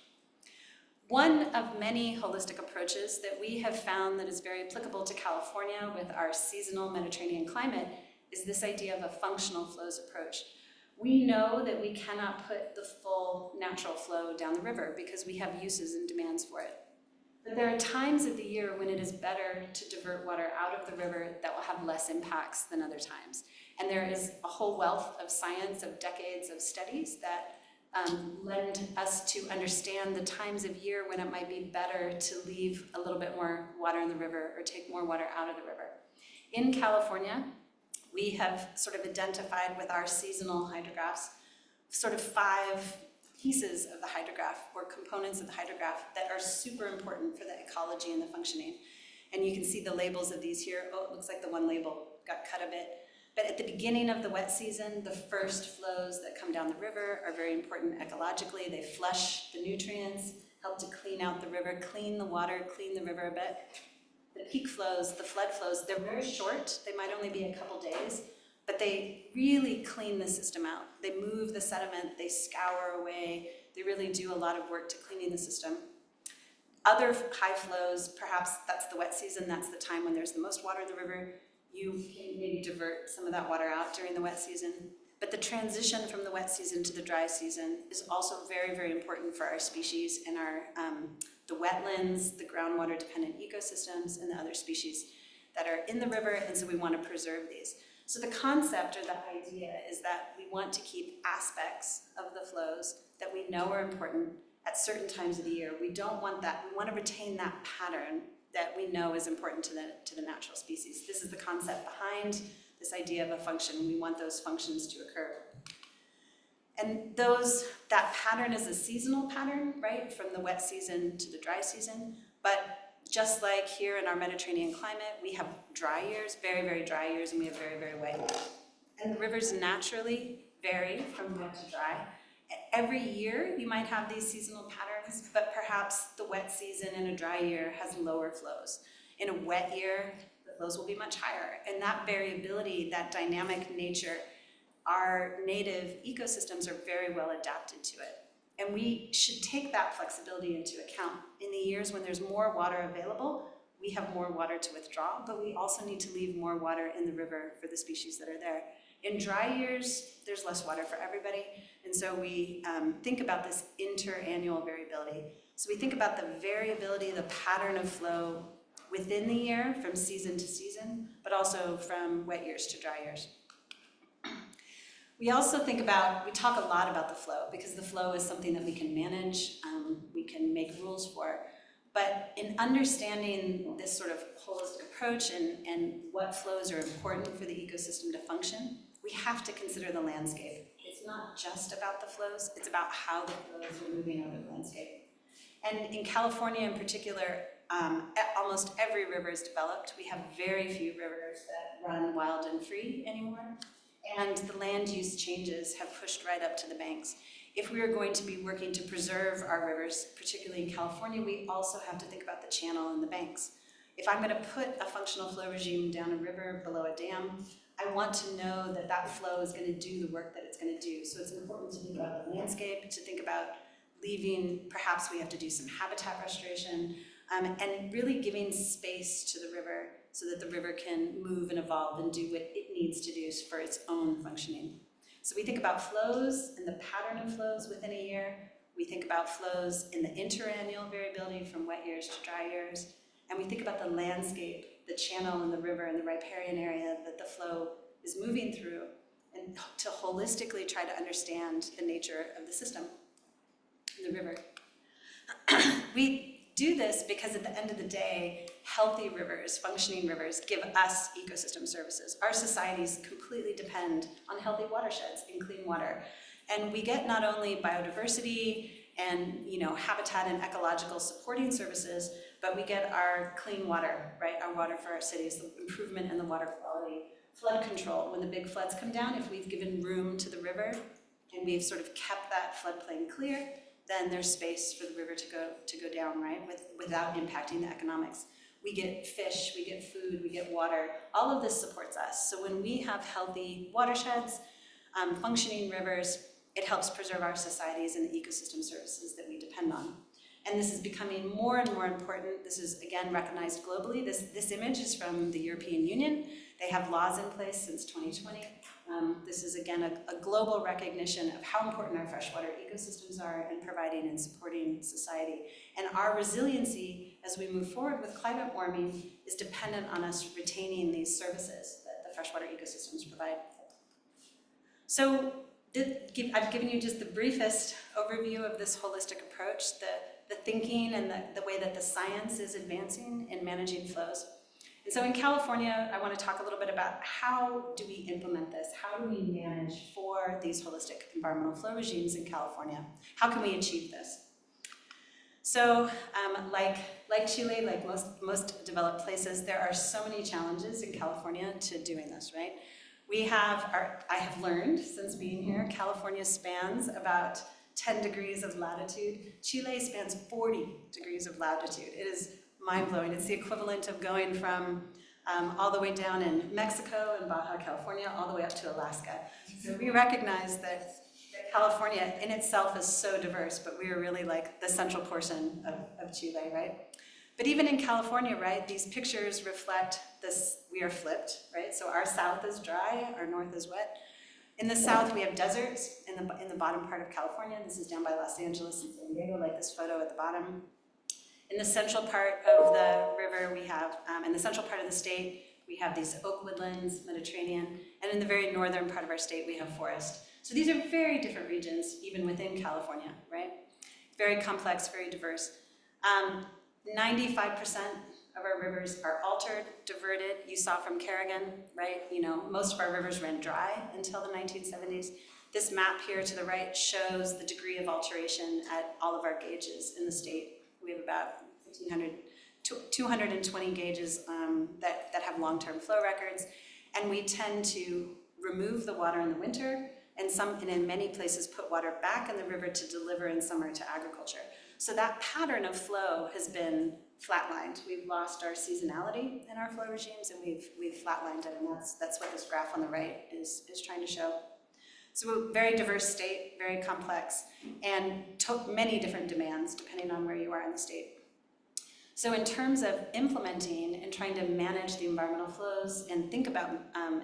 One of many holistic approaches that we have found that is very applicable to California with our seasonal Mediterranean climate is this idea of a functional flows approach. We know that we cannot put the full natural flow down the river because we have uses and demands for it. But there are times of the year when it is better to divert water out of the river that will have less impacts than other times. And there is a whole wealth of science, of decades of studies that lend us to understand the times of year when it might be better to leave a little bit more water in the river or take more water out of the river. In California, we have sort of identified with our seasonal hydrographs sort of 5 pieces of the hydrograph or components of the hydrograph that are super important for the ecology and the functioning. And you can see the labels of these here. Oh, it looks like the one label got cut a bit. But at the beginning of the wet season, the first flows that come down the river are very important ecologically. They flush the nutrients, help to clean out the river, clean the water, clean the river a bit. The peak flows, the flood flows, they're very short. They might only be a couple days, but they really clean the system out. They move the sediment, they scour away. They really do a lot of work to cleaning the system. Other high flows, perhaps that's the wet season, that's the time when there's the most water in the river. You can maybe divert some of that water out during the wet season. But the transition from the wet season to the dry season is also very, very important for our species and our the wetlands, the groundwater dependent ecosystems, and the other species that are in the river, and so we want to preserve these. So the concept or the idea is that we want to keep aspects of the flows that we know are important at certain times of the year. We don't want that. We want to retain that pattern that we know is important to the natural species. This is the concept behind this idea of a function. We want those functions to occur. And that pattern is a seasonal pattern, right? From the wet season to the dry season. But just like here in our Mediterranean climate, we have dry years, very, very dry years, and we have very, very wet years. And the rivers naturally vary from wet to dry. Every year you might have these seasonal patterns, but perhaps the wet season in a dry year has lower flows. In a wet year, the flows will be much higher. And that variability, that dynamic nature, our native ecosystems are very well adapted to it. And we should take that flexibility into account. In the years when there's more water available, we have more water to withdraw, but we also need to leave more water in the river for the species that are there. In dry years, there's less water for everybody, and so we think about this interannual variability. So we think about the variability, the pattern of flow within the year from season to season, but also from wet years to dry years. We also we talk a lot about the flow, because the flow is something that we can manage, we can make rules for. But in understanding this sort of holistic approach and what flows are important for the ecosystem to function, we have to consider the landscape. It's not just about the flows, it's about how the flows are moving over the landscape. And in California in particular, almost every river is developed. We have very few rivers that run wild and free anymore. And the land use changes have pushed right up to the banks. If we are going to be working to preserve our rivers, particularly in California, we also have to think about the channel and the banks. If I'm going to put a functional flow regime down a river below a dam, I want to know that that flow is going to do the work that it's going to do. So it's important to think about the landscape, to think about leaving, perhaps we have to do some habitat restoration, and really giving space to the river so that the river can move and evolve and do what it needs to do for its own functioning. So we think about flows and the pattern of flows within a year. We think about flows in the interannual variability from wet years to dry years. And we think about the landscape, the channel and the river and the riparian area that the flow is moving through, and to holistically try to understand the nature of the system, the river. We do this because at the end of the day, healthy rivers, functioning rivers, give us ecosystem services. Our societies completely depend on healthy watersheds and clean water. And we get not only biodiversity and habitat and ecological supporting services, but we get our clean water, right? Our water for our cities, the improvement in the water quality, flood control. When the big floods come down, if we've given room to the river and we've sort of kept that floodplain clear, then there's space for the river to go down, right? Without impacting the economics. We get fish, we get food, we get water. All of this supports us. So when we have healthy watersheds, functioning rivers, it helps preserve our societies and the ecosystem services that we depend on. And this is becoming more and more important. This is, again, recognized globally. This image is from the European Union. They have laws in place since 2020. This is, again, a global recognition of how important our freshwater ecosystems are in providing and supporting society. And our resiliency as we move forward with climate warming is dependent on us retaining these services that the freshwater ecosystems provide. So I've given you just the briefest overview of this holistic approach, the thinking and the way that the science is advancing in managing flows. And so in California, I want to talk a little bit about how do we implement this? How do we manage for these holistic environmental flow regimes in California? How can we achieve this? So like Chile, like most developed places, there are so many challenges in California to doing this, right? I have learned since being here, California spans about 10 degrees of latitude. Chile spans 40 degrees of latitude. It is mind-blowing. It's the equivalent of going from all the way down in Mexico and Baja California all the way up to Alaska. So we recognize that California in itself is so diverse, but we are really like the central portion of Chile, right? But even in California, right, these pictures reflect this, we are flipped, right? So our south is dry, our north is wet. In the south, we have deserts in the bottom part of California. This is down by Los Angeles and San Diego, like this photo at the bottom. In the central part of the river, we have, in the central part of the state, we have these oak woodlands, Mediterranean, and in the very northern part of our state, we have forest. So these are very different regions, even within California, right? Very complex, very diverse. 95% of our rivers are altered, diverted. You saw from Karrigan, right? Most of our rivers ran dry until the 1970s. This map here to the right shows the degree of alteration at all of our gauges in the state. We have about 220 gauges that have long-term flow records, and we tend to remove the water in the winter, and in many places put water back in the river to deliver in summer to agriculture. So that pattern of flow has been flatlined. We've lost our seasonality in our flow regimes, and we've flatlined it, and that's what this graph on the right is trying to show. So a very diverse state, very complex, and took many different demands depending on where you are in the state. So in terms of implementing and trying to manage the environmental flows and think about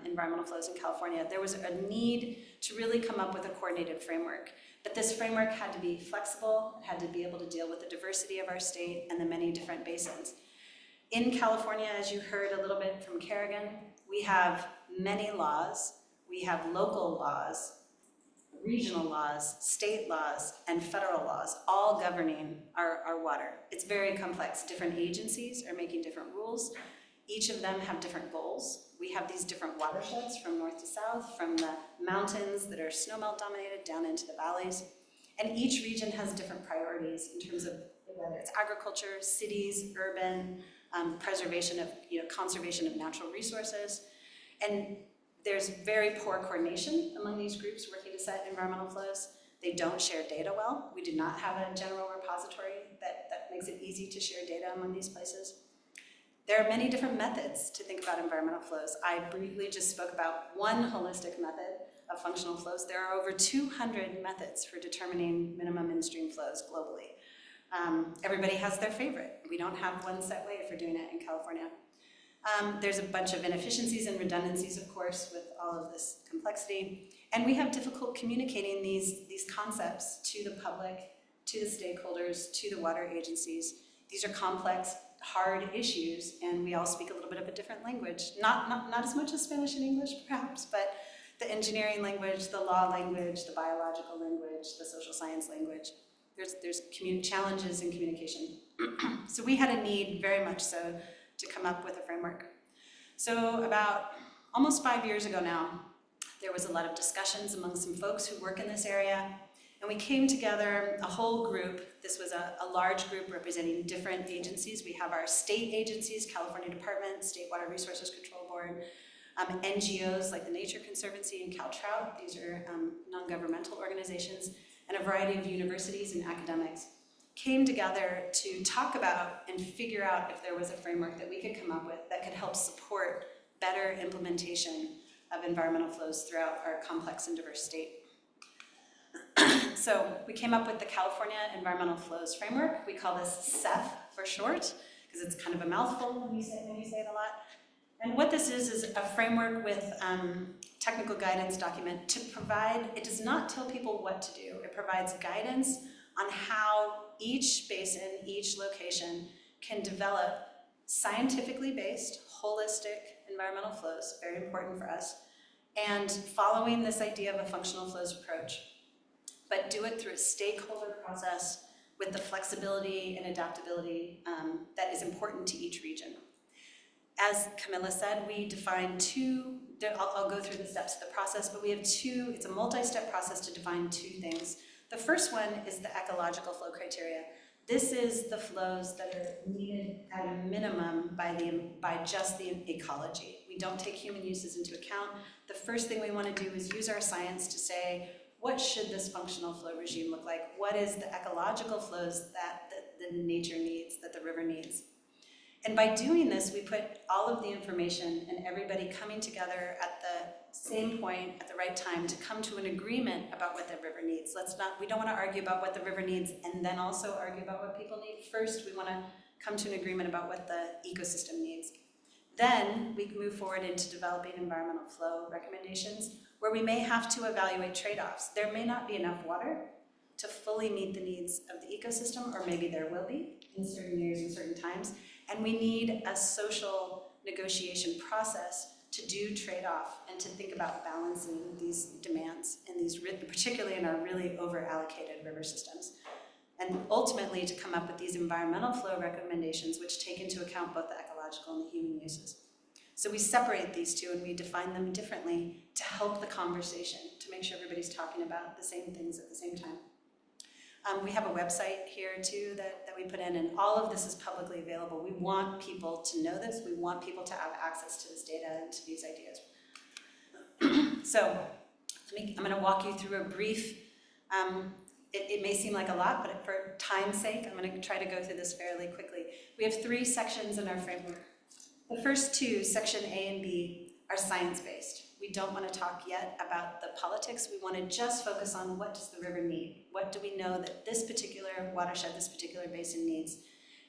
environmental flows in California, there was a need to really come up with a coordinated framework. But this framework had to be flexible, had to be able to deal with the diversity of our state and the many different basins. In California, as you heard a little bit from Karrigan, we have many laws. We have local laws, regional laws, state laws, and federal laws, all governing our water. It's very complex. Different agencies are making different rules. Each of them have different goals. We have these different watersheds from north to south, from the mountains that are snowmelt dominated down into the valleys. And each region has different priorities in terms of whether it's agriculture, cities, urban, preservation of, conservation of natural resources. And there's very poor coordination among these groups working to set environmental flows. They don't share data well. We do not have a general repository that makes it easy to share data among these places. There are many different methods to think about environmental flows. I briefly just spoke about one holistic method of functional flows. There are over 200 methods for determining minimum in-stream flows globally. Everybody has their favorite. We don't have one set way for doing it in California. There's a bunch of inefficiencies and redundancies, of course, with all of this complexity. And we have difficult communicating these concepts to the public, to the stakeholders, to the water agencies. These are complex, hard issues, and we all speak a little bit of a different language. Not as much as Spanish and English, perhaps, but the engineering language, the law language, the biological language, the social science language. There's challenges in communication. So we had a need, very much so, to come up with a framework. So about almost 5 years ago now, there was a lot of discussions among some folks who work in this area, and we came together, a whole group. This was a large group representing different agencies. We have our state agencies, California Department, State Water Resources Control Board, NGOs like the Nature Conservancy and CalTrout. These are non-governmental organizations, and a variety of universities and academics came together to talk about and figure out if there was a framework that we could come up with that could help support better implementation of environmental flows throughout our complex and diverse state. So we came up with the California Environmental Flows Framework. We call this CEF for short, because it's kind of a mouthful when you say it a lot. And what this is a framework with technical guidance document to provide, it does not tell people what to do. It provides guidance on how each basin, each location can develop scientifically based, holistic environmental flows, very important for us, and following this idea of a functional flows approach, but do it through a stakeholder process with the flexibility and adaptability that is important to each region. As Camila said, we define two, I'll go through the steps of the process, but we have two, it's a multi-step process to define two things. The first one is the ecological flow criteria. This is the flows that are needed at a minimum by just the ecology. We don't take human uses into account. The first thing we want to do is use our science to say, what should this functional flow regime look like? What is the ecological flows that the nature needs, that the river needs? And by doing this, we put all of the information and everybody coming together at the same point, at the right time, to come to an agreement about what the river needs. We don't want to argue about what the river needs and then also argue about what people need. First, we want to come to an agreement about what the ecosystem needs. Then we move forward into developing environmental flow recommendations, where we may have to evaluate trade-offs. There may not be enough water to fully meet the needs of the ecosystem, or maybe there will be in certain years and certain times. And we need a social negotiation process to do trade-off and to think about balancing these demands, in these, particularly in our really over-allocated river systems. And ultimately to come up with these environmental flow recommendations which take into account both the ecological and the human uses. So we separate these two and we define them differently to help the conversation, to make sure everybody's talking about the same things at the same time. We have a website here too that we put in, and all of this is publicly available. We want people to know this. We want people to have access to this data and to these ideas. So I'm going to walk you through a brief, it may seem like a lot, but for time's sake, I'm going to try to go through this fairly quickly. We have 3 sections in our framework. The first 2, section A and B, are science-based. We don't want to talk yet about the politics. We want to just focus on what does the river need? What do we know that this particular watershed, this particular basin needs?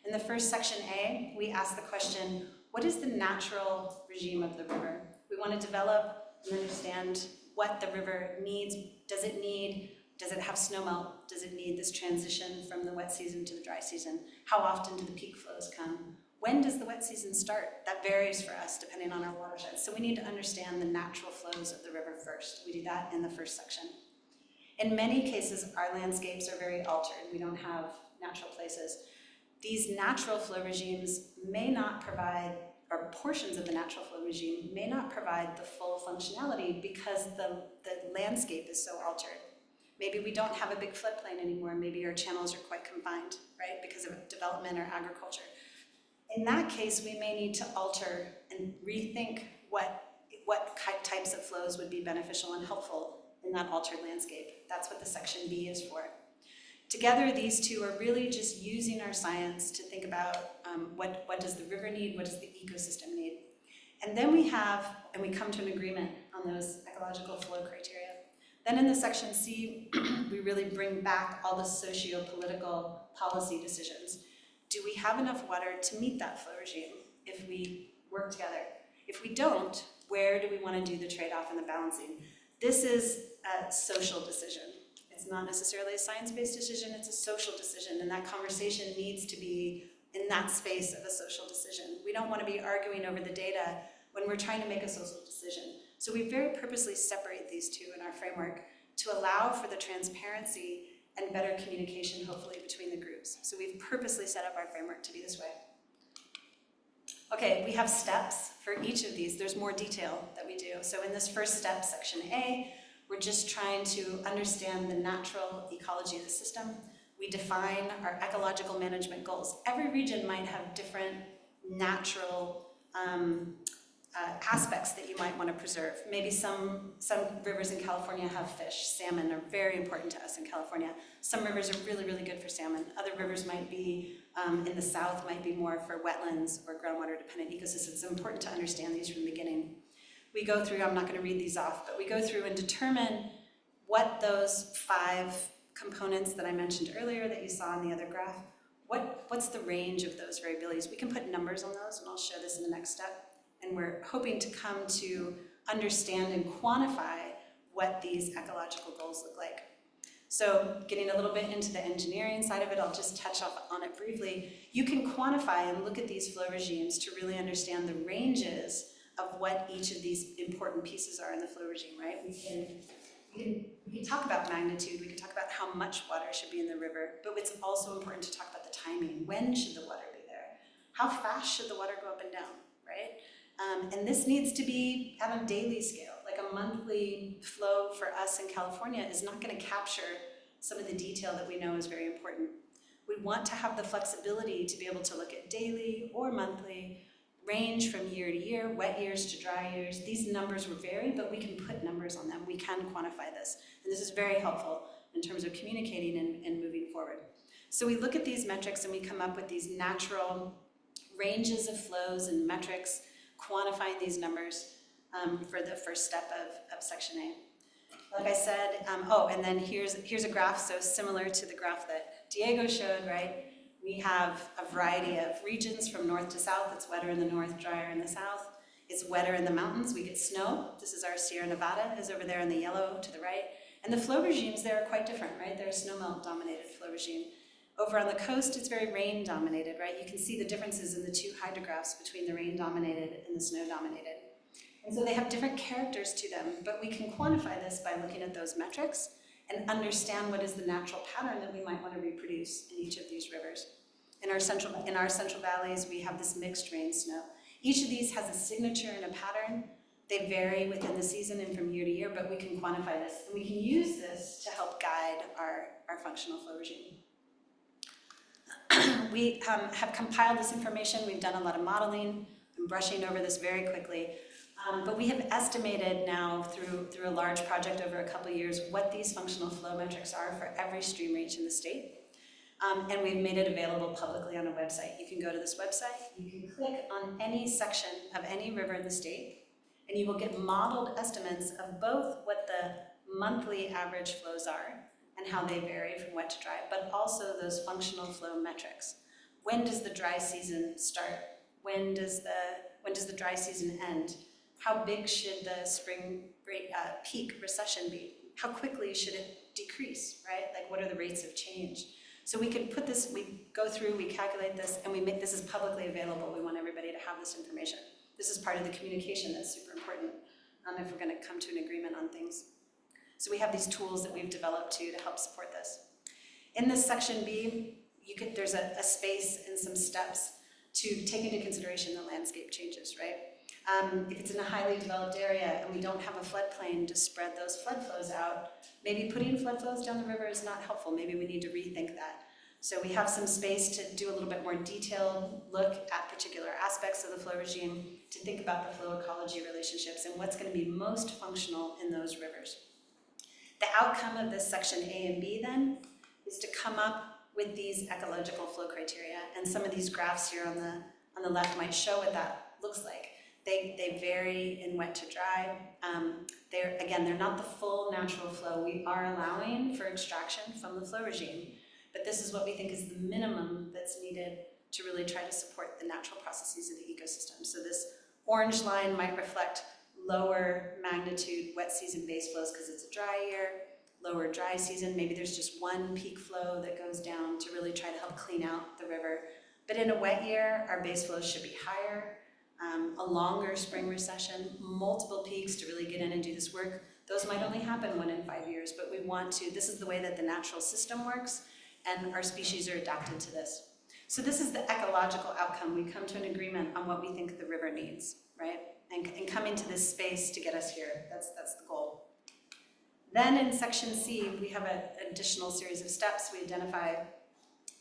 In the first section A, we ask the question, what is the natural regime of the river? We want to develop and understand what the river needs. Does it have snowmelt? Does it need this transition from the wet season to the dry season? How often do the peak flows come? When does the wet season start? That varies for us depending on our watershed. So we need to understand the natural flows of the river first. We do that in the first section. In many cases, our landscapes are very altered. We don't have natural places. These natural flow regimes may not provide, or portions of the natural flow regime may not provide the full functionality because the landscape is so altered. Maybe we don't have a big floodplain anymore. Maybe our channels are quite confined, right, because of development or agriculture. In that case, we may need to alter and rethink what types of flows would be beneficial and helpful in that altered landscape. That's what the section B is for. Together, these two are really just using our science to think about what does the river need, what does the ecosystem need. And then we come to an agreement on those ecological flow criteria. Then in the section C, we really bring back all the socio-political policy decisions. Do we have enough water to meet that flow regime if we work together? If we don't, where do we want to do the trade-off and the balancing? This is a social decision. It's not necessarily a science-based decision, it's a social decision, and that conversation needs to be in that space of a social decision. We don't want to be arguing over the data when we're trying to make a social decision. So we very purposely separate these two in our framework to allow for the transparency and better communication, hopefully, between the groups. So we've purposely set up our framework to be this way. Okay, we have steps for each of these. There's more detail that we do. So in this first step, section A, we're just trying to understand the natural ecology of the system. We define our ecological management goals. Every region might have different natural aspects that you might want to preserve. Maybe some rivers in California have fish. Salmon are very important to us in California. Some rivers are really, really good for salmon. Other rivers might be, in the south, might be more for wetlands or groundwater dependent ecosystems. It's important to understand these from the beginning. We go through, I'm not going to read these off, but we go through and determine what those 5 components that I mentioned earlier that you saw in the other graph, what's the range of those variabilities? We can put numbers on those, and I'll show this in the next step. And we're hoping to come to understand and quantify what these ecological goals look like. So getting a little bit into the engineering side of it, I'll just touch on it briefly. You can quantify and look at these flow regimes to really understand the ranges of what each of these important pieces are in the flow regime, right? We can talk about magnitude, we can talk about how much water should be in the river, but it's also important to talk about the timing. When should the water be there? How fast should the water go up and down, right? And this needs to be at a daily scale. Like a monthly flow for us in California is not going to capture some of the detail that we know is very important. We want to have the flexibility to be able to look at daily or monthly, range from year to year, wet years to dry years. These numbers will vary, but we can put numbers on them. We can quantify this. And this is very helpful in terms of communicating and moving forward. So we look at these metrics and we come up with these natural ranges of flows and metrics, quantifying these numbers for the first step of section A. Like I said, and then here's a graph, so similar to the graph that Diego showed, right? We have a variety of regions from north to south. It's wetter in the north, drier in the south. It's wetter in the mountains. We get snow. This is our Sierra Nevada, is over there in the yellow to the right. And the flow regimes there are quite different, right? They're a snowmelt-dominated flow regime. Over on the coast, it's very rain-dominated, right? You can see the differences in the 2 hydrographs between the rain-dominated and the snow-dominated. And so they have different characters to them, but we can quantify this by looking at those metrics and understand what is the natural pattern that we might want to reproduce in each of these rivers. In our central valleys, we have this mixed rain snow. Each of these has a signature and a pattern. They vary within the season and from year to year, but we can quantify this. And we can use this to help guide our functional flow regime. We have compiled this information. We've done a lot of modeling. I'm brushing over this very quickly. But we have estimated now through a large project over a couple of years what these functional flow metrics are for every stream reach in the state. And we've made it available publicly on a website. You can go to this website, you can click on any section of any river in the state, and you will get modeled estimates of both what the monthly average flows are and how they vary from wet to dry, but also those functional flow metrics. when does the dry season start? When does the dry season end? How big should the spring peak recession be? How quickly should it decrease, right? Like, what are the rates of change? So we can put this, we go through, we calculate this, and we make this is publicly available. We want everybody to have this information. This is part of the communication that's super important if we're going to come to an agreement on things. So we have these tools that we've developed to help support this. In this section B, there's a space and some steps to take into consideration the landscape changes, right? If it's in a highly developed area and we don't have a floodplain to spread those flood flows out, maybe putting flood flows down the river is not helpful. Maybe we need to rethink that. So we have some space to do a little bit more detailed look at particular aspects of the flow regime, to think about the flow ecology relationships and what's going to be most functional in those rivers. The outcome of this section A and B then is to come up with these ecological flow criteria, and some of these graphs here on the left might show what that looks like. They vary in wet to dry. They're not the full natural flow. We are allowing for extraction from the flow regime, but this is what we think is the minimum that's needed to really try to support the natural processes of the ecosystem. So this orange line might reflect lower magnitude wet season base flows because it's a dry year, lower dry season. Maybe there's just one peak flow that goes down to really try to help clean out the river. But in a wet year, our base flows should be higher. A longer spring recession, multiple peaks to really get in and do this work. Those might only happen 1 in 5 years, but we want to, this is the way that the natural system works, and our species are adapted to this. So this is the ecological outcome. We come to an agreement on what we think the river needs, right? And coming to this space to get us here, that's the goal. Then in section C, we have an additional series of steps. We identify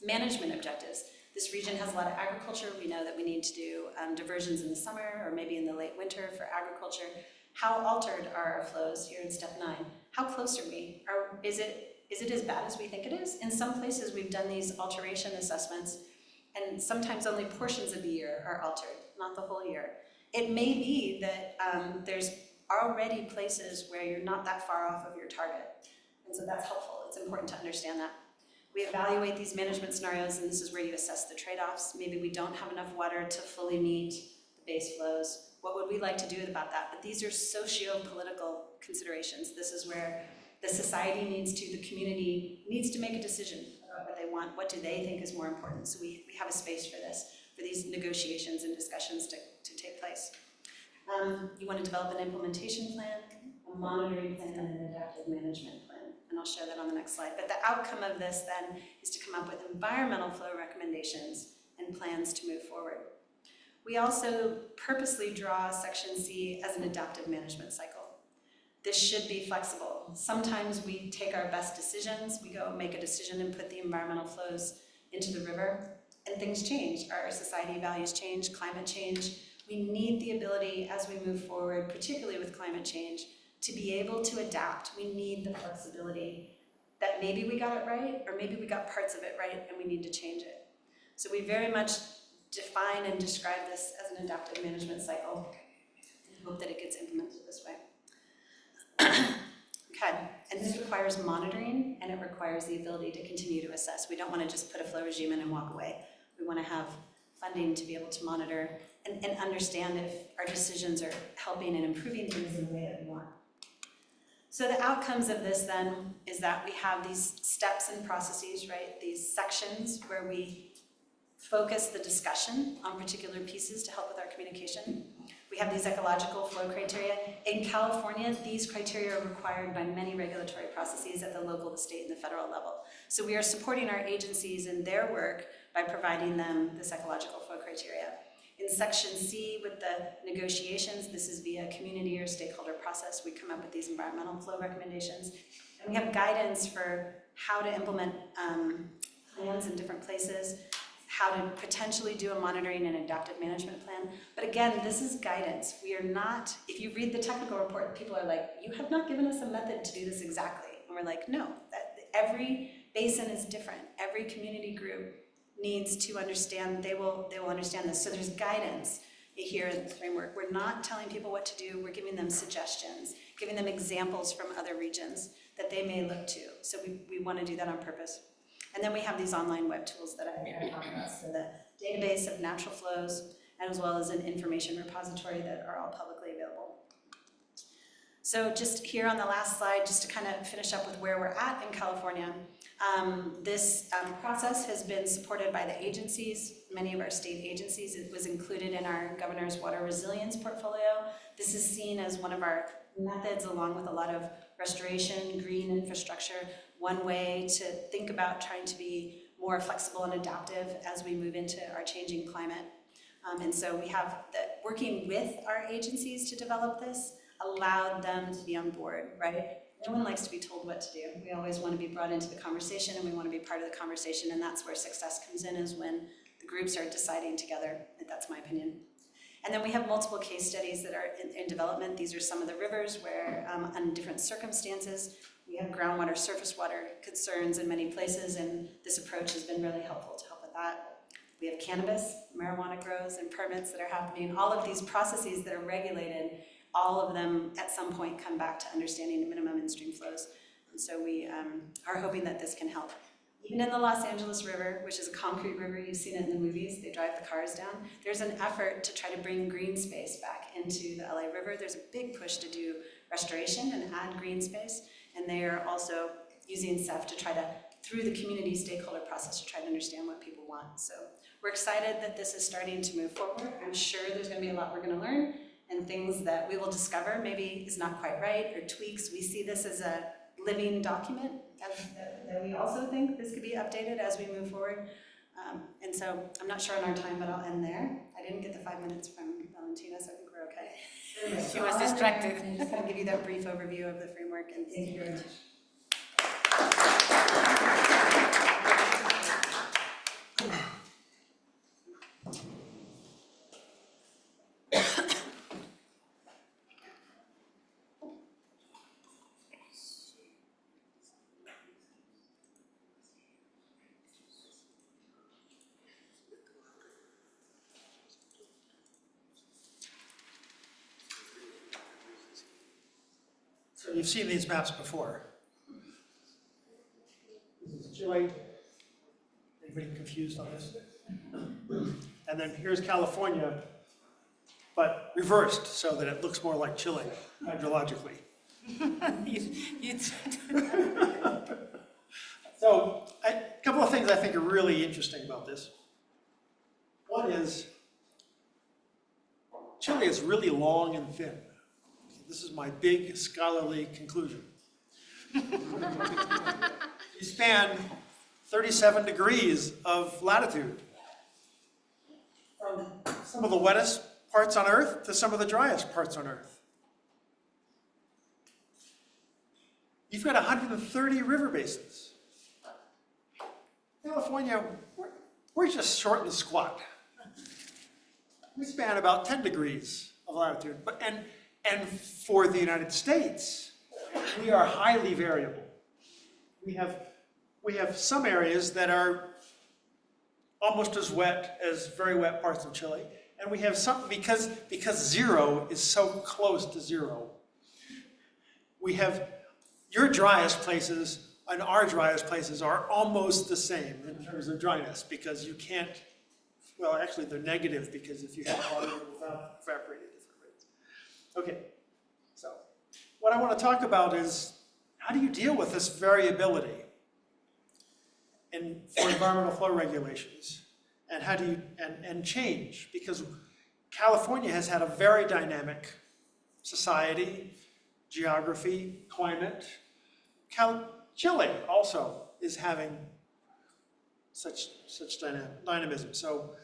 management objectives. This region has a lot of agriculture. We know that we need to do diversions in the summer or maybe in the late winter for agriculture. How altered are our flows here in step 9? How close are we? Is it as bad as we think it is? In some places we've done these alteration assessments, and sometimes only portions of the year are altered, not the whole year. It may be that there's already places where you're not that far off of your target, and so that's helpful. It's important to understand that. We evaluate these management scenarios, and this is where you assess the trade-offs. Maybe we don't have enough water to fully meet the base flows. What would we like to do about that? But these are socio-political considerations. This is where the society the community needs to make a decision about what they want. What do they think is more important? So we have a space for this, for these negotiations and discussions to take place. You want to develop an implementation plan, a monitoring plan, and an adaptive management plan. And I'll show that on the next slide. But the outcome of this then is to come up with environmental flow recommendations and plans to move forward. We also purposely draw section C as an adaptive management cycle. This should be flexible. Sometimes we take our best decisions, we go make a decision and put the environmental flows into the river, and things change. Our society values change, climate change. We need the ability as we move forward, particularly with climate change, to be able to adapt. We need the flexibility that maybe we got it right, or maybe we got parts of it right and we need to change it. So we very much define and describe this as an adaptive management cycle and hope that it gets implemented this way. Okay, and this requires monitoring, and it requires the ability to continue to assess. We don't want to just put a flow regime in and walk away. We want to have funding to be able to monitor and understand if our decisions are helping and improving things in the way that we want. So the outcomes of this then is that we have these steps and processes, right? These sections where we focus the discussion on particular pieces to help with our communication. We have these ecological flow criteria. In California, these criteria are required by many regulatory processes at the local, the state, and the federal level. So we are supporting our agencies in their work by providing them this ecological flow criteria. In section C, with the negotiations, this is via community or stakeholder process. We come up with these environmental flow recommendations. And we have guidance for how to implement plans in different places, how to potentially do a monitoring and adaptive management plan. But again, this is guidance. We are not, if you read the technical report, people are like, you have not given us a method to do this exactly. And we're like, no, every basin is different. Every community group needs to understand, they will understand this. So there's guidance here in the framework. We're not telling people what to do, we're giving them suggestions, giving them examples from other regions that they may look to. So we want to do that on purpose. And then we have these online web tools that I talked about, so the database of natural flows, and as well as an information repository that are all publicly available. So just here on the last slide, just to kind of finish up with where we're at in California, this process has been supported by the agencies, many of our state agencies. It was included in our governor's water resilience portfolio. This is seen as one of our methods, along with a lot of restoration, green infrastructure, one way to think about trying to be more flexible and adaptive as we move into our changing climate. And so we have working with our agencies to develop this allowed them to be on board, right? No one likes to be told what to do. We always want to be brought into the conversation, and we want to be part of the conversation, and that's where success comes in, is when the groups are deciding together. That's my opinion. And then we have multiple case studies that are in development. These are some of the rivers where, under different circumstances, we have groundwater, surface water concerns in many places, and this approach has been really helpful to help with that. We have cannabis, marijuana grows, and permits that are happening. All of these processes that are regulated, all of them at some point come back to understanding the minimum in-stream flows. And so we are hoping that this can help. Even in the Los Angeles River, which is a concrete river, you've seen it in the movies, they drive the cars down, there's an effort to try to bring green space back into the LA River. There's a big push to do restoration and add green space, and they are also using CEF to try to, through the community stakeholder process, to try to understand what people want. So we're excited that this is starting to move forward. I'm sure there's gonna be a lot we're gonna learn, and things that we will discover maybe is not quite right, or tweaks. We see this as a living document, that we also think this could be updated as we move forward. And so I'm not sure on our time, but I'll end there. I didn't get the 5 minutes from Valentina, so I think we're okay. She was distracted. I'm just gonna give you that brief overview of the framework, and thank you very much. So you've seen these maps before. This is Chile. Anybody confused on this? And then here's California, but reversed so that it looks more like Chile hydrologically. So a couple of things I think are really interesting about this. One is Chile is really long and thin. This is my big scholarly conclusion. You span 37 degrees of latitude, from some of the wettest parts on Earth to some of the driest parts on Earth. You've got 130 river basins. California, we're just short and squat. We span about 10 degrees of latitude, and for the United States, we are highly variable. We have some areas that are almost as wet as very wet parts of Chile, and we have some, because zero is so close to zero, we have your driest places and our driest places are almost the same in terms of dryness, because you can't, well, actually they're negative, because if you have water, it will evaporate at different rates. Okay, so what I want to talk about is, how do you deal with this variability for environmental flow regulations? And how do you, and change? Because California has had a very dynamic society, geography, climate. Chile also is having such dynamism. So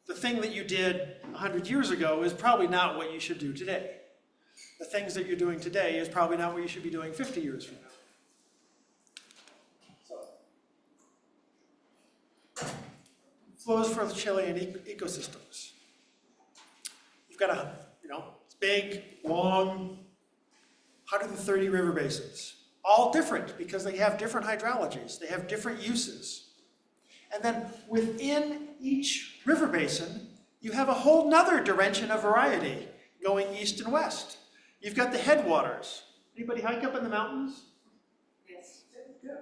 the thing that you did 100 years ago is probably not what you should do today. The things that you're doing today is probably not what you should be doing 50 years from now. Flows for the Chilean ecosystems. You've got it's big, long, 130 river basins, all different because they have different hydrologies, they have different uses. And then within each river basin, you have a whole nother dimension of variety going east and west. You've got the headwaters. Anybody hike up in the mountains? Yes. Yeah,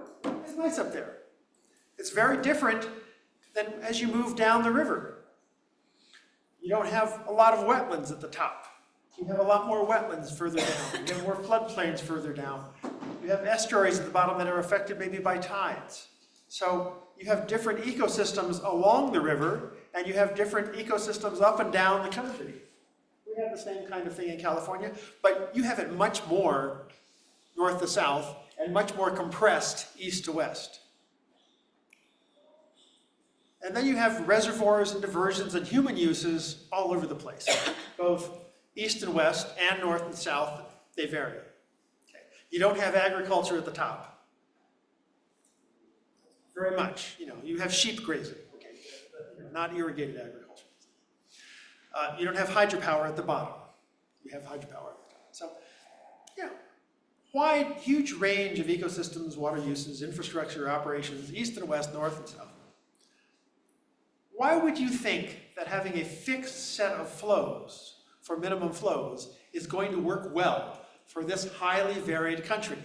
it's nice up there. It's very different than as you move down the river. You don't have a lot of wetlands at the top. You have a lot more wetlands further down. You have more floodplains further down. You have estuaries at the bottom that are affected maybe by tides. So you have different ecosystems along the river, and you have different ecosystems up and down the country. We have the same kind of thing in California, but you have it much more north to south and much more compressed east to west. And then you have reservoirs and diversions and human uses all over the place, both east and west and north and south. They vary. Okay. You don't have agriculture at the top. Very much. You have sheep grazing, okay, not irrigated agriculture. You don't have hydropower at the bottom. You have hydropower at the top. So, yeah, wide, huge range of ecosystems, water uses, infrastructure, operations, east and west, north and south. Why would you think that having a fixed set of flows for minimum flows is going to work well for this highly varied country?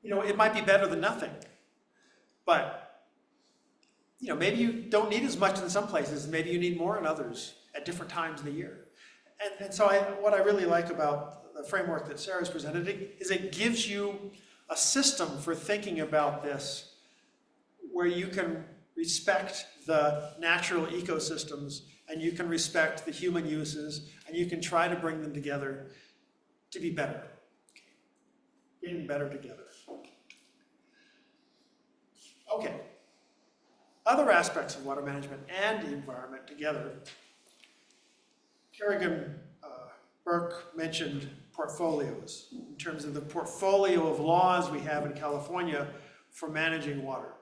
It might be better than nothing, but maybe you don't need as much in some places, maybe you need more in others at different times of the year. And so what I really like about the framework that Sarah's presented is it gives you a system for thinking about this where you can respect the natural ecosystems and you can respect the human uses and you can try to bring them together to be better, getting better together. Okay, other aspects of water management and the environment together. Karrigan, Börk mentioned portfolios in terms of the portfolio of laws we have in California for managing water.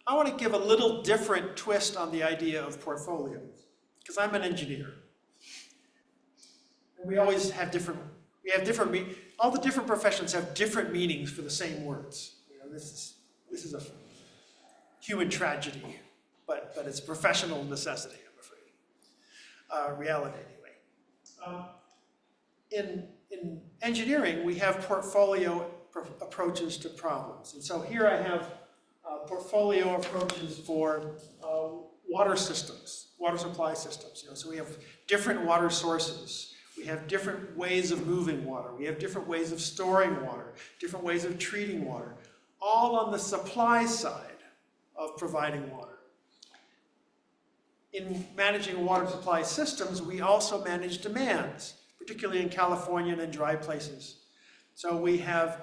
I want to give a little different twist on the idea of portfolios, because I'm an engineer. And we always have all the different professions have different meanings for the same words. This is a human tragedy, but it's a professional necessity, I'm afraid. Reality, anyway. In engineering, we have portfolio approaches to problems. And so here I have portfolio approaches for water systems, water supply systems. So we have different water sources. We have different ways of moving water. We have different ways of storing water, different ways of treating water, all on the supply side of providing water. In managing water supply systems, we also manage demands, particularly in California and in dry places. So we have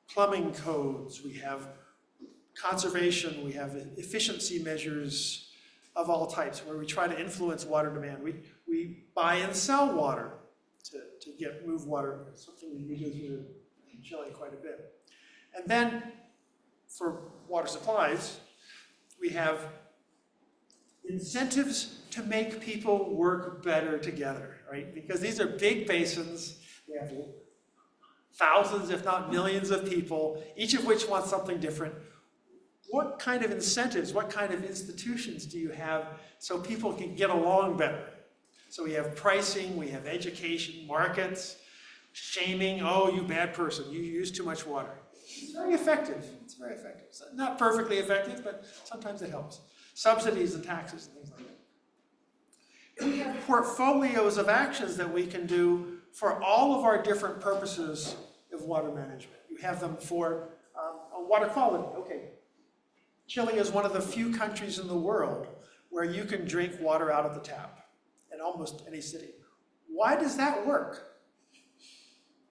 plumbing codes, we have conservation, we have efficiency measures of all types where we try to influence water demand. We buy and sell water to move water, something we do here in Chile quite a bit. And then for water supplies, we have incentives to make people work better together, right? Because these are big basins, we have thousands, if not millions of people, each of which wants something different. What kind of incentives, what kind of institutions do you have so people can get along better? So we have pricing, we have education, markets, shaming, oh, you bad person, you use too much water. It's very effective, it's very effective. It's not perfectly effective, but sometimes it helps. Subsidies and taxes and things like that. We have portfolios of actions that we can do for all of our different purposes of water management. You have them for water quality. Okay, Chile is one of the few countries in the world where you can drink water out of the tap in almost any city. Why does that work?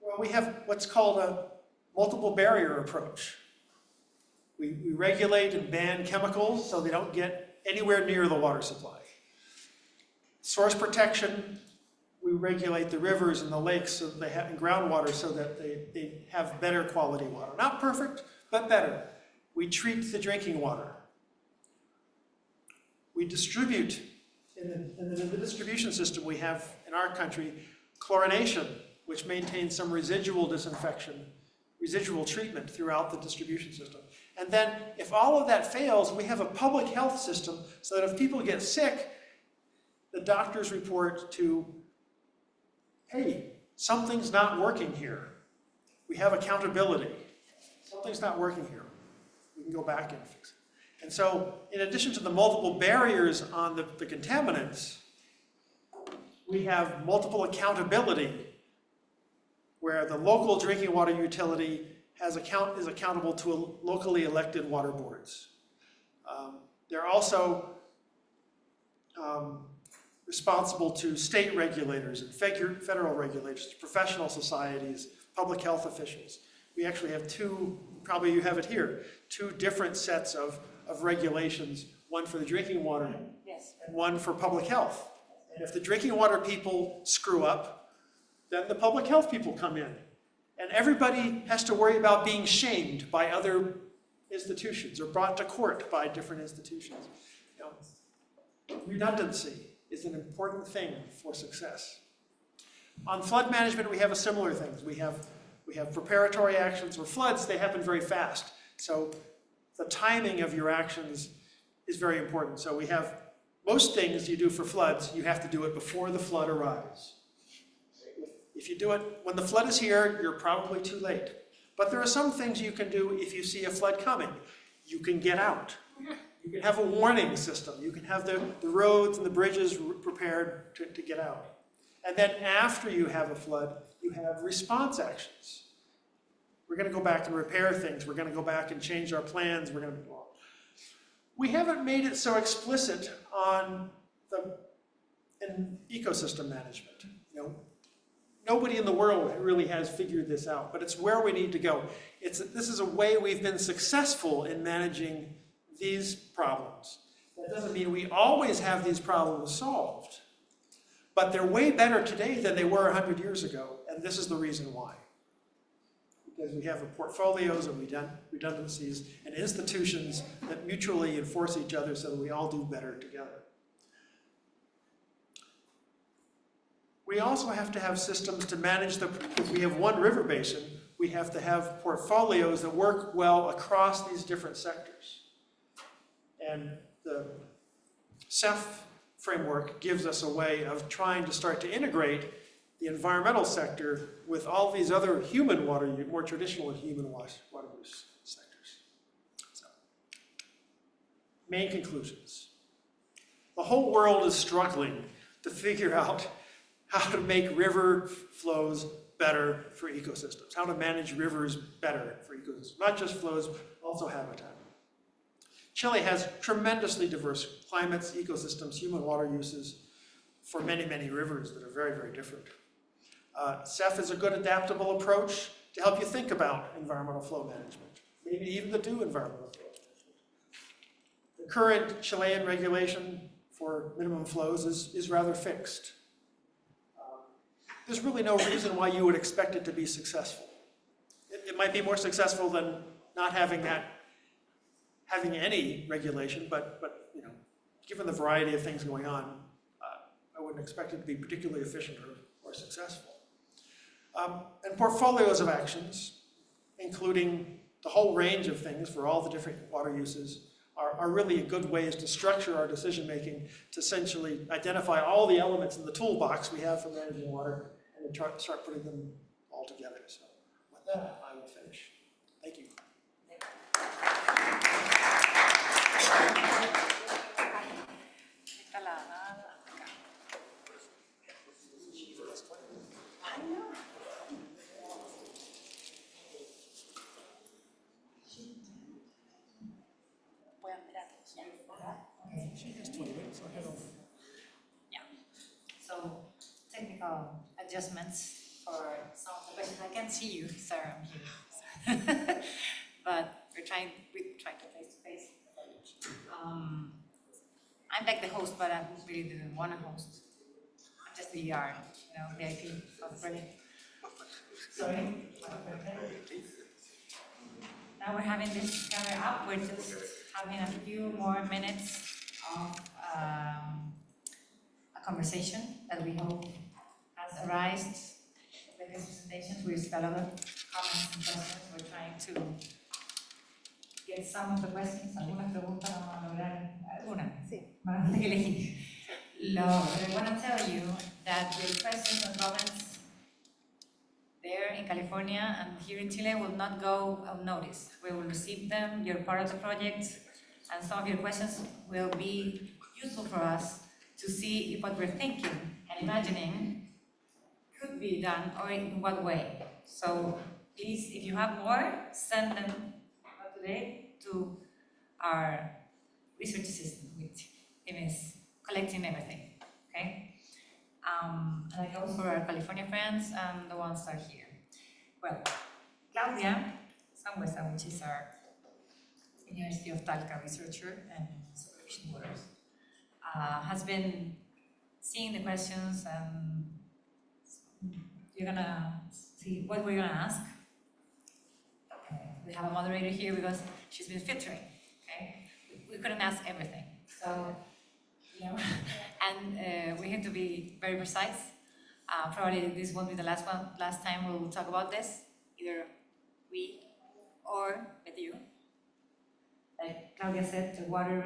Well, we have what's called a multiple barrier approach. We regulate and ban chemicals so they don't get anywhere near the water supply. Source protection, we regulate the rivers and the lakes so they have groundwater so that they have better quality water. Not perfect, but better. We treat the drinking water. We distribute, in the distribution system we have in our country, chlorination, which maintains some residual disinfection, residual treatment throughout the distribution system. And then if all of that fails, we have a public health system so that if people get sick, the doctors report to, hey, something's not working here. We have accountability. something's not working here. We can go back and fix it. And so, in addition to the multiple barriers on the contaminants, we have multiple accountability, where the local drinking water utility is accountable to locally elected water boards. They're also responsible to state regulators and federal regulators, professional societies, public health officials. We actually have two, probably you have it here, two different sets of regulations, one for the drinking water Yes. and one for public health. And if the drinking water people screw up, then the public health people come in. And everybody has to worry about being shamed by other institutions or brought to court by different institutions. You know, redundancy is an important thing for success. On flood management, we have a similar thing. We have preparatory actions for floods. They happen very fast. So the timing of your actions is very important. So we have most things you do for floods, you have to do it before the flood arrives. If you do it when the flood is here, you're probably too late. But there are some things you can do if you see a flood coming. You can get out. You can have a warning system. You can have the roads and the bridges prepared to get out. And then after you have a flood, you have response actions. We're going to go back and repair things. We're going to go back and change our plans. We're going to. We haven't made it so explicit in ecosystem management. You know, nobody in the world really has figured this out, but it's where we need to go. This is a way we've been successful in managing these problems. That doesn't mean we always have these problems solved, but they're way better today than they were 100 years ago, and this is the reason why. Because we have portfolios and redundancies and institutions that mutually enforce each other so that we all do better together. We also have to have systems to manage if we have one river basin, we have to have portfolios that work well across these different sectors. And the CEF framework gives us a way of trying to start to integrate the environmental sector with all these other human water, more traditional human water use sectors. So, main conclusions. The whole world is struggling to figure out how to make river flows better for ecosystems, how to manage rivers better for ecosystems, not just flows, also habitat. Chile has tremendously diverse climates, ecosystems, human water uses for many, many rivers that are very, very different. CEF is a good adaptable approach to help you think about environmental flow management, maybe even to do environmental flow management. The current Chilean regulation for minimum flows is rather fixed. There's really no reason why you would expect it to be successful. It might be more successful than not having any regulation, but you know, given the variety of things going on, I wouldn't expect it to be particularly efficient or successful. And portfolios of actions, including the whole range of things for all the different water uses, are really good ways to structure our decision making, to essentially identify all the elements in the toolbox we have for managing water and then start putting them all together. So with that, I will finish. Thank you. Yeah. So technical adjustments for some of the questions. I can't see you, sir. I'm here. But we're trying to face to face. I'm like the host, but I really didn't want to host. I'm just the ER, VIP of the project. Sorry. Now we're having this camera up. We're just having a few more minutes of a conversation that we hope has arisen with these presentations. We received a lot of comments and questions. We're trying to get some of the questions. Algunas preguntas vamos a lograr. Algunas, sí. Vamos a tener que elegir. I want to tell you that the questions and comments, there in California and here in Chile will not go unnoticed. We will receive them, you're part of the project, and some of your questions will be useful for us to see if what we're thinking and imagining could be done or in what way. So please, if you have more, send them up today to our research assistant, which is collecting everything, okay? And I go for our California friends and the ones that are here. Well, Claudia Sangüesa, which is our University of Talca researcher and supervision borders, has been seeing the questions and you're gonna see what we're gonna ask. We have a moderator here because she's been filtering, okay? We couldn't ask everything, so, you know, and we have to be very precise. Probably this won't be the last time we'll talk about this, either we or with you. Like Claudia said, the water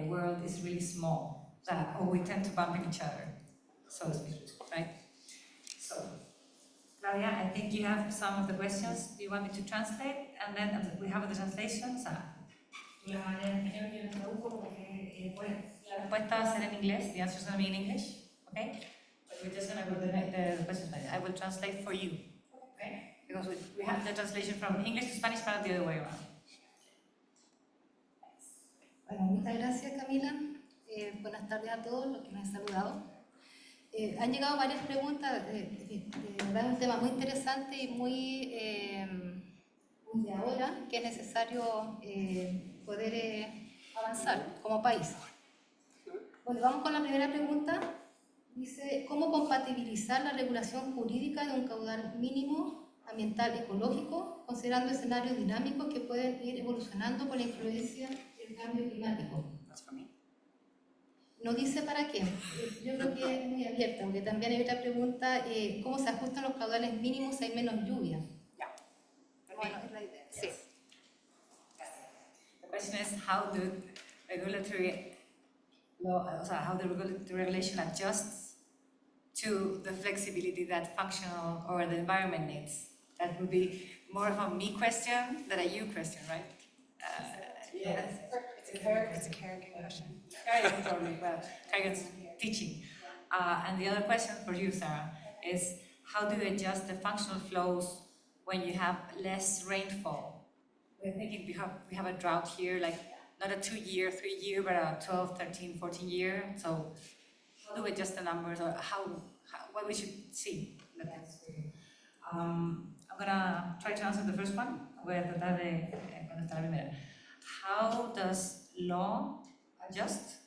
world is really small, or we tend to bump into each other, so to speak, right? So, Claudia, I think you have some of the questions. Do you want me to translate? And then we have the translations. La respuesta va a ser en inglés. The answer is going to be in English, okay? But we're just going to go to the questions. I will translate for you, okay? Because we have the translation from English to Spanish, but not the other way around. Bueno, muchas gracias, Camila. Buenas tardes a todos los que nos han saludado. Han llegado varias preguntas, de verdad es un tema muy interesante y muy de ahora, que es necesario poder avanzar como país. Bueno, vamos con la primera pregunta. Dice, ¿cómo compatibilizar la regulación jurídica de un caudal mínimo ambiental ecológico, considerando escenarios dinámicos que pueden ir evolucionando por la influencia del cambio climático? No dice para qué. Yo creo que es muy abierta, porque también hay otra pregunta, ¿cómo se ajustan los caudales mínimos si hay menos lluvia? Bueno, es la idea. Sí. The question is how the regulatory law, how the regulatory regulation adjusts to the flexibility that functional or the environment needs. That would be more of a me question than a you question, right? Yes. It's a Karrigan question. Karrigan probably, well, Karrigan's teaching. And the other question for you, Sarah, is how do you adjust the functional flows when you have less rainfall? We're thinking we have a drought here, like not a 2-year, 3-year, but a 12, 13, 14-year. So how do we adjust the numbers, or what we should see? I'm gonna try to answer the first one. Voy a tratar de contestar la primera. How does law adjust?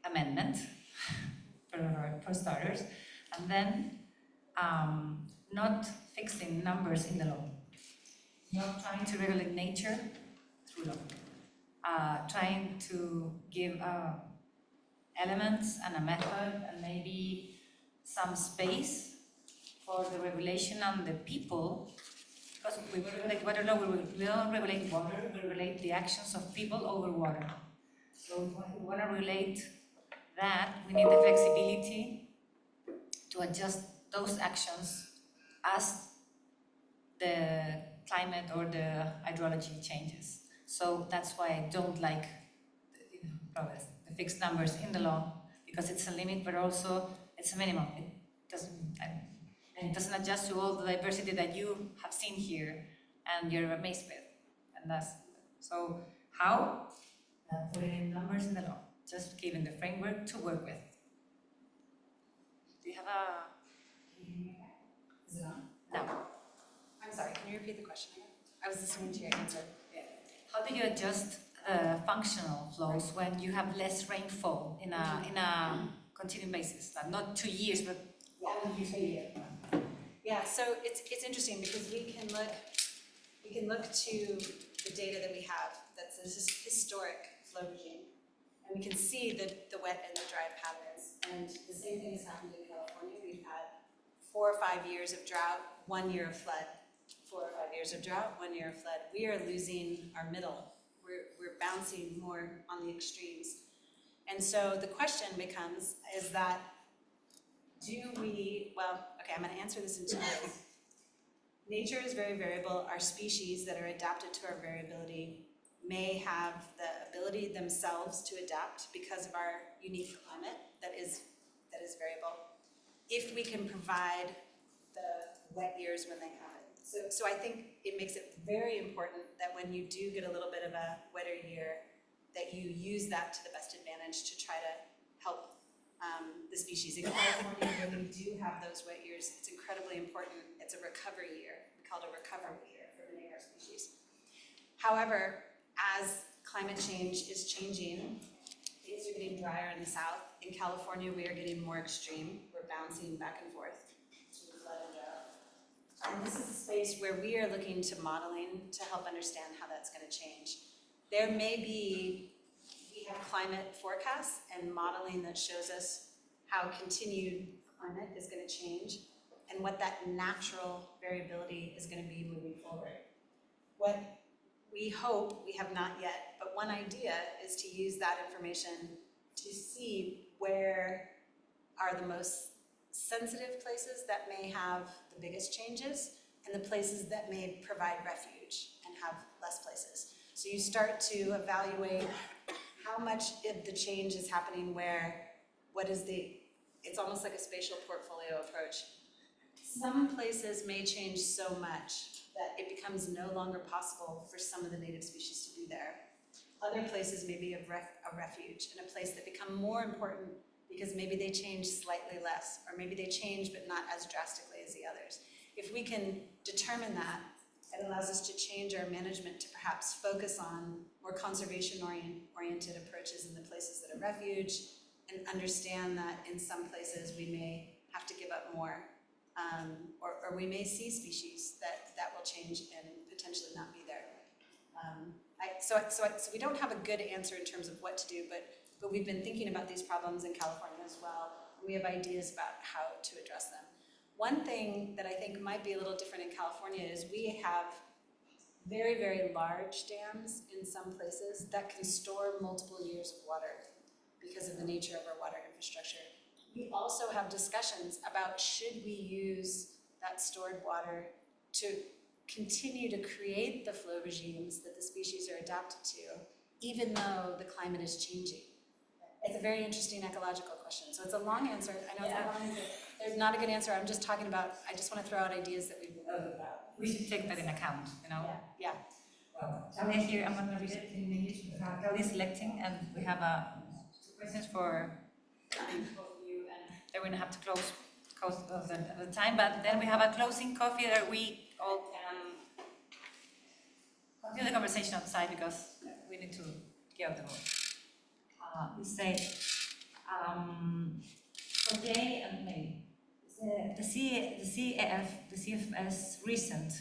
Amendment, for starters, and then not fixing numbers in the law, not trying to regulate nature through law, trying to give elements and a method and maybe some space for the regulation and the people. Because we regulate water law, we don't regulate water, we regulate the actions of people over water. So if we want to relate that, we need the flexibility to adjust those actions as the climate or the hydrology changes. So that's why I don't like the fixed numbers in the law, because it's a limit, but also it's a minimum. It doesn't adjust to all the diversity that you have seen here and you're amazed with. And that's, so how? Putting numbers in the law, just giving the framework to work with. Do you have Is it on? no? I'm sorry, can you repeat the question again? I was listening to your answer. Yeah. How do you adjust functional flows when you have less rainfall in a continuing basis? Not 2 years, but all years a year. Yeah, so it's interesting because we can look to the data that we have that's this historic flow regime, and we can see the wet and the dry patterns. And the same thing has happened in California. We've had 4 or 5 years of drought, 1 year of flood. 4 or 5 years of drought, 1 year of flood. We are losing our middle. We're bouncing more on the extremes. And so the question becomes, is that, Okay, I'm gonna answer this in 2 ways. Nature is very variable. Our species that are adapted to our variability may have the ability themselves to adapt because of our unique climate that is variable, if we can provide the wet years when they happen. So I think it makes it very important that when you do get a little bit of a wetter year, that you use that to the best advantage to try to help the species. In California, when we do have those wet years, it's incredibly important. It's a recovery year. We call it a recovery year for many of our species. However, as climate change is changing, things are getting drier in the south. In California, we are getting more extreme. We're bouncing back and forth between flood and drought. And this is a space where we are looking to modeling to help understand how that's going to change. There may be, we have climate forecasts and modeling that shows us how continued climate is going to change and what that natural variability is going to be moving forward. What we hope, we have not yet, but one idea is to use that information to see where are the most sensitive places that may have the biggest changes and the places that may provide refuge and have less places. So you start to evaluate how much of the change is happening where, it's almost like a spatial portfolio approach. Some places may change so much that it becomes no longer possible for some of the native species to be there. Other places may be a refuge and a place that become more important because maybe they change slightly less, or maybe they change but not as drastically as the others. If we can determine that, it allows us to change our management to perhaps focus on more conservation-oriented approaches in the places that are refuge, and understand that in some places we may have to give up more, or we may see species that will change and potentially not be there. So we don't have a good answer in terms of what to do, but we've been thinking about these problems in California as well. We have ideas about how to address them. One thing that I think might be a little different in California is we have very, very large dams in some places that can store multiple years of water because of the nature of our water infrastructure. We also have discussions about should we use that stored water to continue to create the flow regimes that the species are adapted to, even though the climate is changing. It's a very interesting ecological question. So it's a long answer. I know it's a long answer. There's not a good answer. I'm just talking about, I just want to throw out ideas that we've been thinking about. We should take that in account, you know? Yeah. We're here, I'm going to read it in English. Claudia is selecting, and we have 2 questions for both of you, and then we're going to have to close the time, but then we have a closing coffee that we all can continue the conversation outside because we need to get out the vote. We say, for Jay and me, the CFS recent,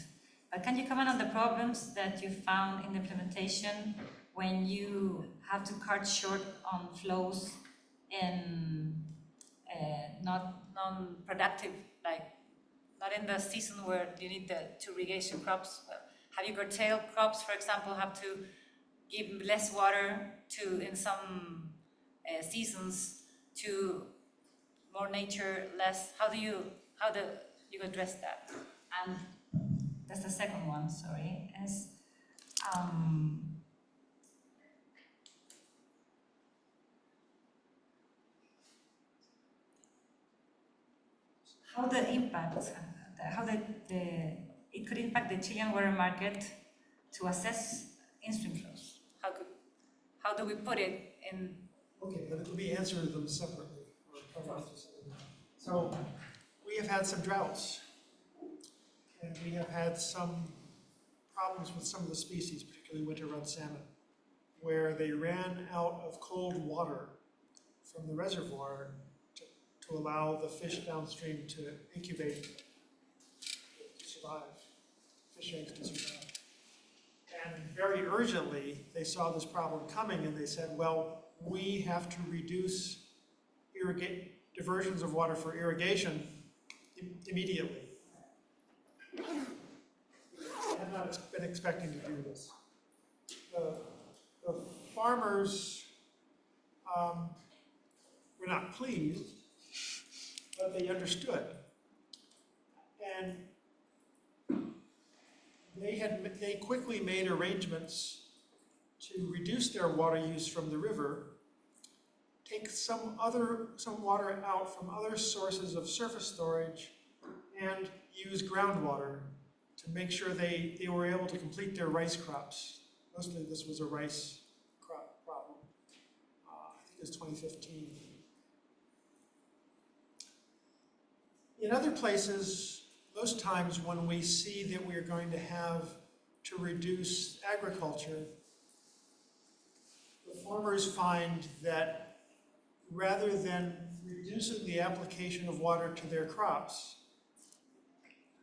but can you comment on the problems that you found in the implementation when you have to cut short on flows in non-productive, like not in the season where you need to irrigation crops? Have you curtailed crops, for example, have to give less water to in some seasons to more nature, less? How do you address that? And that's the second one. Sorry, is how the impact, it could impact the Chilean water market to assess in-stream flows. How do we put it in? Okay, let me answer them separately. So we have had some droughts, and we have had some problems with some of the species, particularly winter red salmon, where they ran out of cold water from the reservoir to allow the fish downstream to incubate, to survive, fish eggs to survive. And very urgently, they saw this problem coming and they said, well, we have to reduce diversions of water for irrigation immediately. I have not been expecting to do this. The farmers were not pleased, but they understood And they quickly made arrangements to reduce their water use from the river, take some water out from other sources of surface storage, and use groundwater to make sure they were able to complete their rice crops. Mostly this was a rice crop problem. I think it was 2015. In other places, most times when we see that we are going to have to reduce agriculture, the farmers find that rather than reducing the application of water to their crops,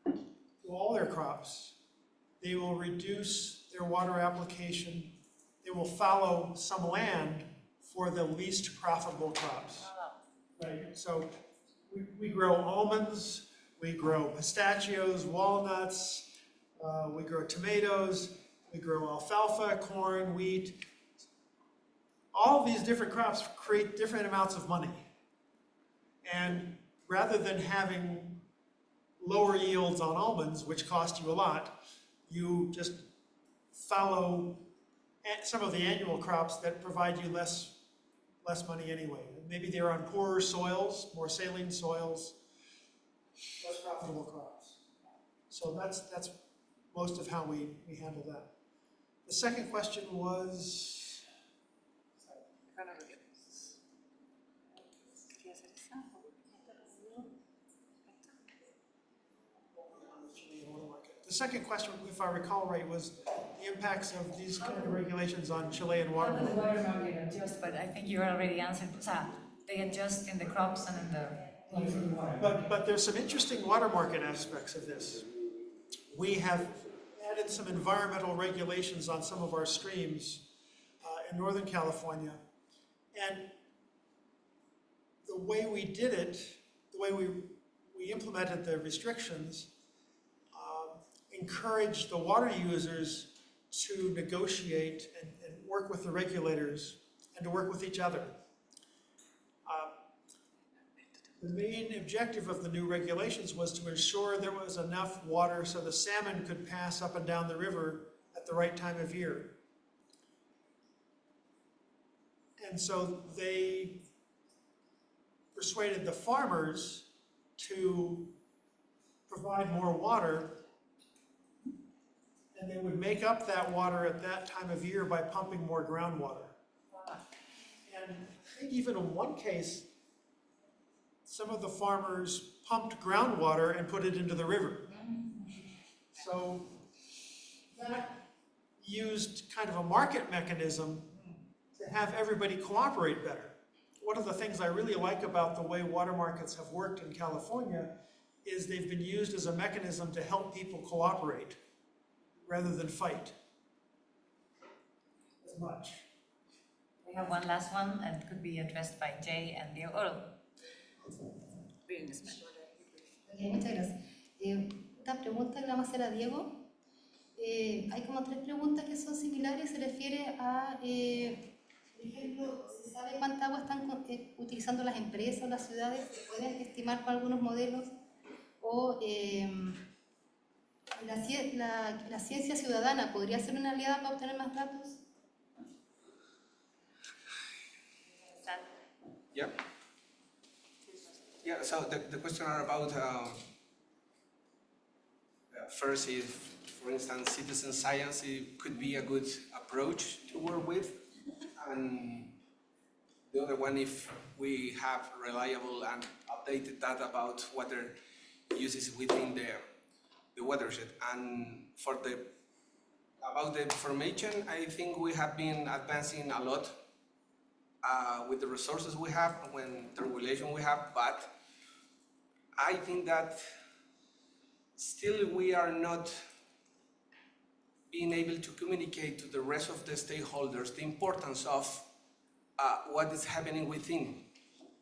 to all their crops, they will reduce their water application. They will fallow some land for the least profitable crops. Right? So we grow almonds, we grow pistachios, walnuts, we grow tomatoes, we grow alfalfa, corn, wheat. All these different crops create different amounts of money. And rather than having lower yields on almonds, which cost you a lot, you just fallow some of the annual crops that provide you less money anyway. Maybe they're on poorer soils, more saline soils, less profitable crops. So that's most of how we handle that. The second question was, the second question, if I recall right, was the impacts of these kind of regulations on Chilean water How do the market. water market adjust? But I think you already answered. So they adjust in the crops and in the water. But there's some interesting water market aspects of this. We have added some environmental regulations on some of our streams in Northern California. And the way we did it, the way we implemented the restrictions, encouraged the water users to negotiate and work with the regulators and to work with each other. The main objective of the new regulations was to ensure there was enough water so the salmon could pass up and down the river at the right time of year. And so they persuaded the farmers to provide more water, and they would make up that water at that time of year by pumping more groundwater. And I think even in one case, some of the farmers pumped groundwater and put it into the river. So that used kind of a market mechanism to have everybody cooperate better. One of the things I really like about the way water markets have worked in California is they've been used as a mechanism to help people cooperate rather than fight as much. We have one last one, and it could be addressed by Jay and Diego. Read in Spanish. Okay, muchas gracias. Esta pregunta que le vamos a hacer a Diego, hay como tres preguntas que son similares. Se refiere a, por ejemplo, ¿se sabe cuánta agua están utilizando las empresas o las ciudades? ¿Se pueden estimar con algunos modelos? O la ciencia ciudadana podría ser una aliada para obtener más datos. Yeah. Yeah, so the question are about, first, if, for instance, citizen science it could be a good approach to work with, and the other one, if we have reliable and updated data about water uses within the watershed. And about the information, I think we have been advancing a lot with the resources we have, when the regulation we have, but I think that still we are not being able to communicate to the rest of the stakeholders the importance of what is happening within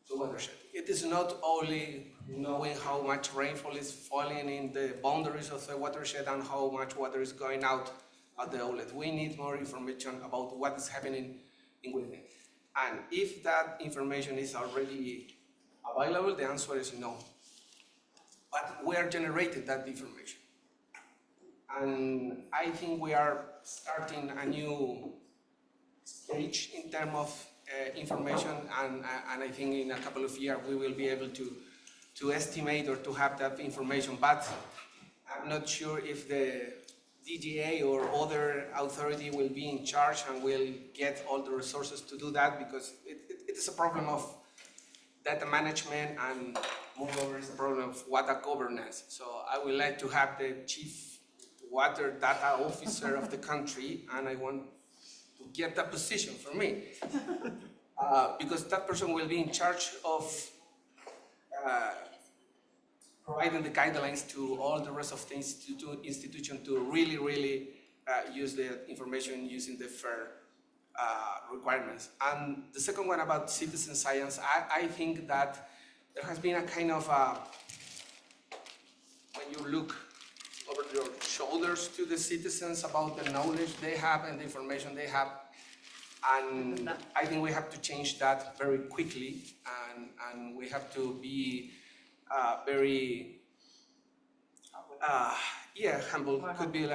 the watershed. It is not only knowing how much rainfall is falling in the boundaries of the watershed and how much water is going out at the outlet. We need more information about what is happening within. And if that information is already available, the answer is no. but we are generating that information. And I think we are starting a new stage in terms of information, and I think in a couple of years we will be able to estimate or to have that information, but I'm not sure if the DGA or other authority will be in charge and will get all the resources to do that, because it is a problem of data management, and moreover it's a problem of water governance. So I would like to have the chief water data officer of the country, and I want to get that position for me. Because that person will be in charge of providing the guidelines to all the rest of the institution to really use the information using the fair requirements. And the second one about citizen science, I think that there has been a kind of, when you look over your shoulders to the citizens about the knowledge they have and the information they have, and I think we have to change that very quickly, and we have to be very, humble could be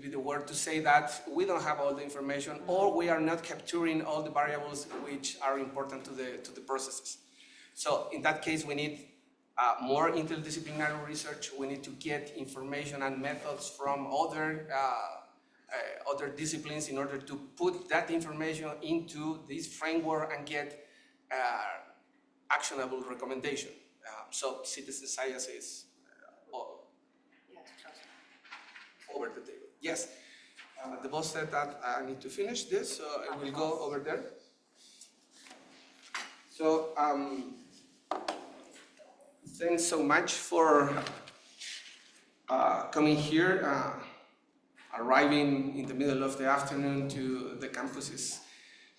the word to say that we don't have all the information, or we are not capturing all the variables which are important to the processes. So in that case, we need more interdisciplinary research. We need to get information and methods from other disciplines in order to put that information into this framework and get actionable recommendation. So citizen science is over the table. Yes, the boss said that I need to finish this, so I will go over there. So thanks so much for coming here. Arriving in the middle of the afternoon to the campus is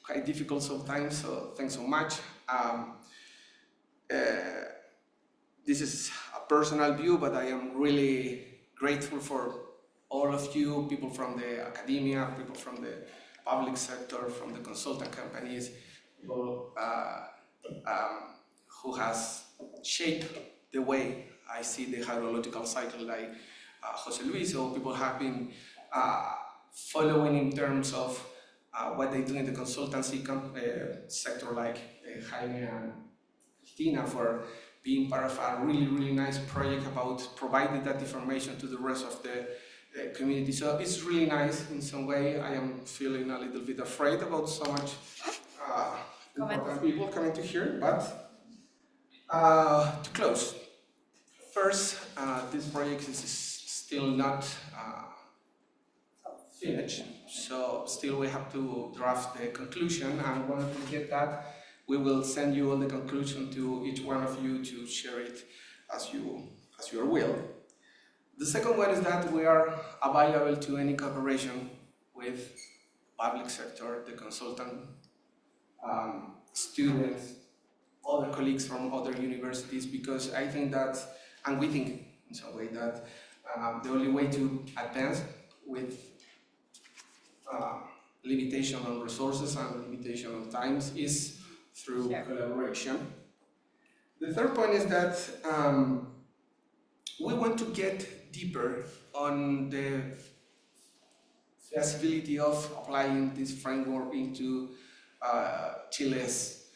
quite difficult sometimes, so thanks so much. This is a personal view, but I am really grateful for all of you, people from the academia, people from the public sector, from the consultant companies, people who has shaped the way I see the hydrological cycle, like Jose Luis, or people have been following in terms of what they do in the consultancy sector, like Jaime and Cristina, for being part of a really nice project about providing that information to the rest of the community. So it's really nice in some way. I am feeling a little bit afraid about so much important people coming to here, but to close. First, this project is still not finished, so still we have to draft the conclusion, and once we get that, we will send you all the conclusion to each one of you to share it as your will. The second one is that we are available to any cooperation with public sector, the consultant, students, other colleagues from other universities, because I think that, and we think in some way that the only way to advance with limitation on resources and limitation on times is through collaboration. The third point is that we want to get deeper on the feasibility of applying this framework into Chile's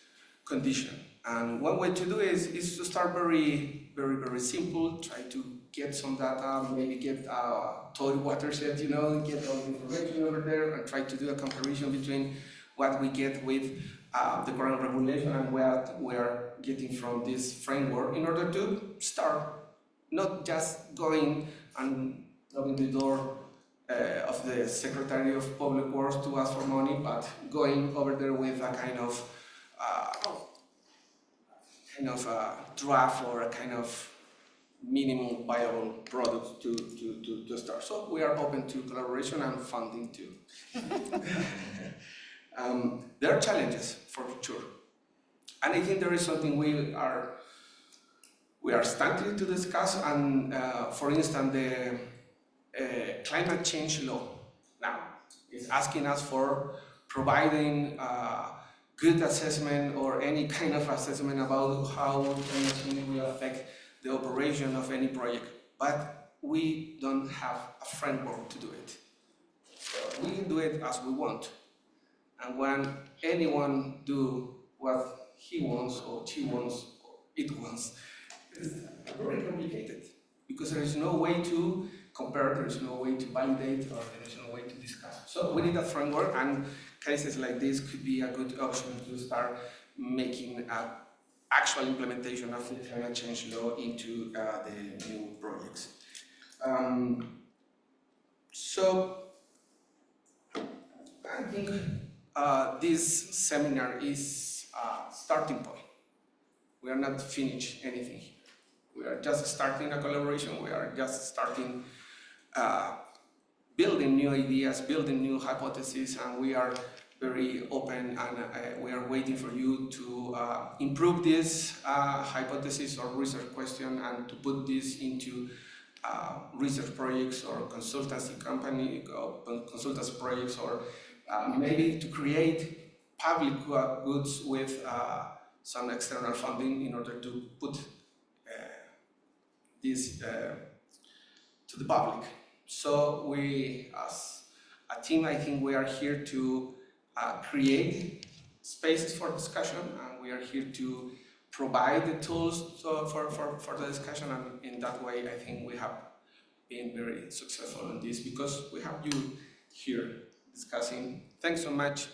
condition. And one way to do is to start very simple, try to get some data, maybe get a toy watershed, get all the information over there, and try to do a comparison between what we get with the current regulation and what we are getting from this framework, in order to start not just going and knocking the door of the Secretary of Public Works to ask for money, but going over there with a kind of draft or a kind of minimum viable product to start. So we are open to collaboration and funding too. There are challenges for sure, and I think there is something we are starting to discuss. And for instance, the climate change law now is asking us for providing good assessment or any kind of assessment about how climate change will affect the operation of any project, but we don't have a framework to do it. So we can do it as we want. And when anyone do what he wants or she wants or it wants, it's very complicated because there is no way to compare, there is no way to validate, or there is no way to discuss. So we need a framework, and cases like this could be a good option to start making actual implementation of the climate change law into the new projects. So I think this seminar is a starting point. We are not finished anything here. We are just starting a collaboration. We are just starting building new ideas, building new hypotheses, and we are very open, and we are waiting for you to improve this hypothesis or research question and to put this into research projects or consultancy company, consultancy projects, or maybe to create public goods with some external funding in order to put this to the public. So we, as a team, I think we are here to create spaces for discussion, and we are here to provide the tools for the discussion, and in that way I think we have been very successful in this because we have you here discussing. Thanks so much,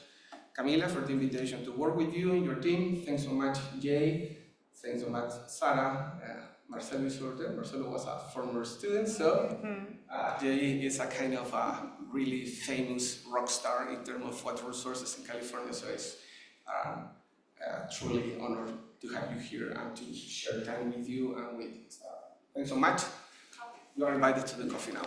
Camila, for the invitation to work with you and your team. Thanks so much, Jay. Thanks so much, Sarah. Marcelo is over there. Marcelo was a former student, so Jay is a kind of a really famous rock star in terms of water resources in California, so it's truly honored to have you here and to share time with you and with Thanks so much. You are invited to the coffee now.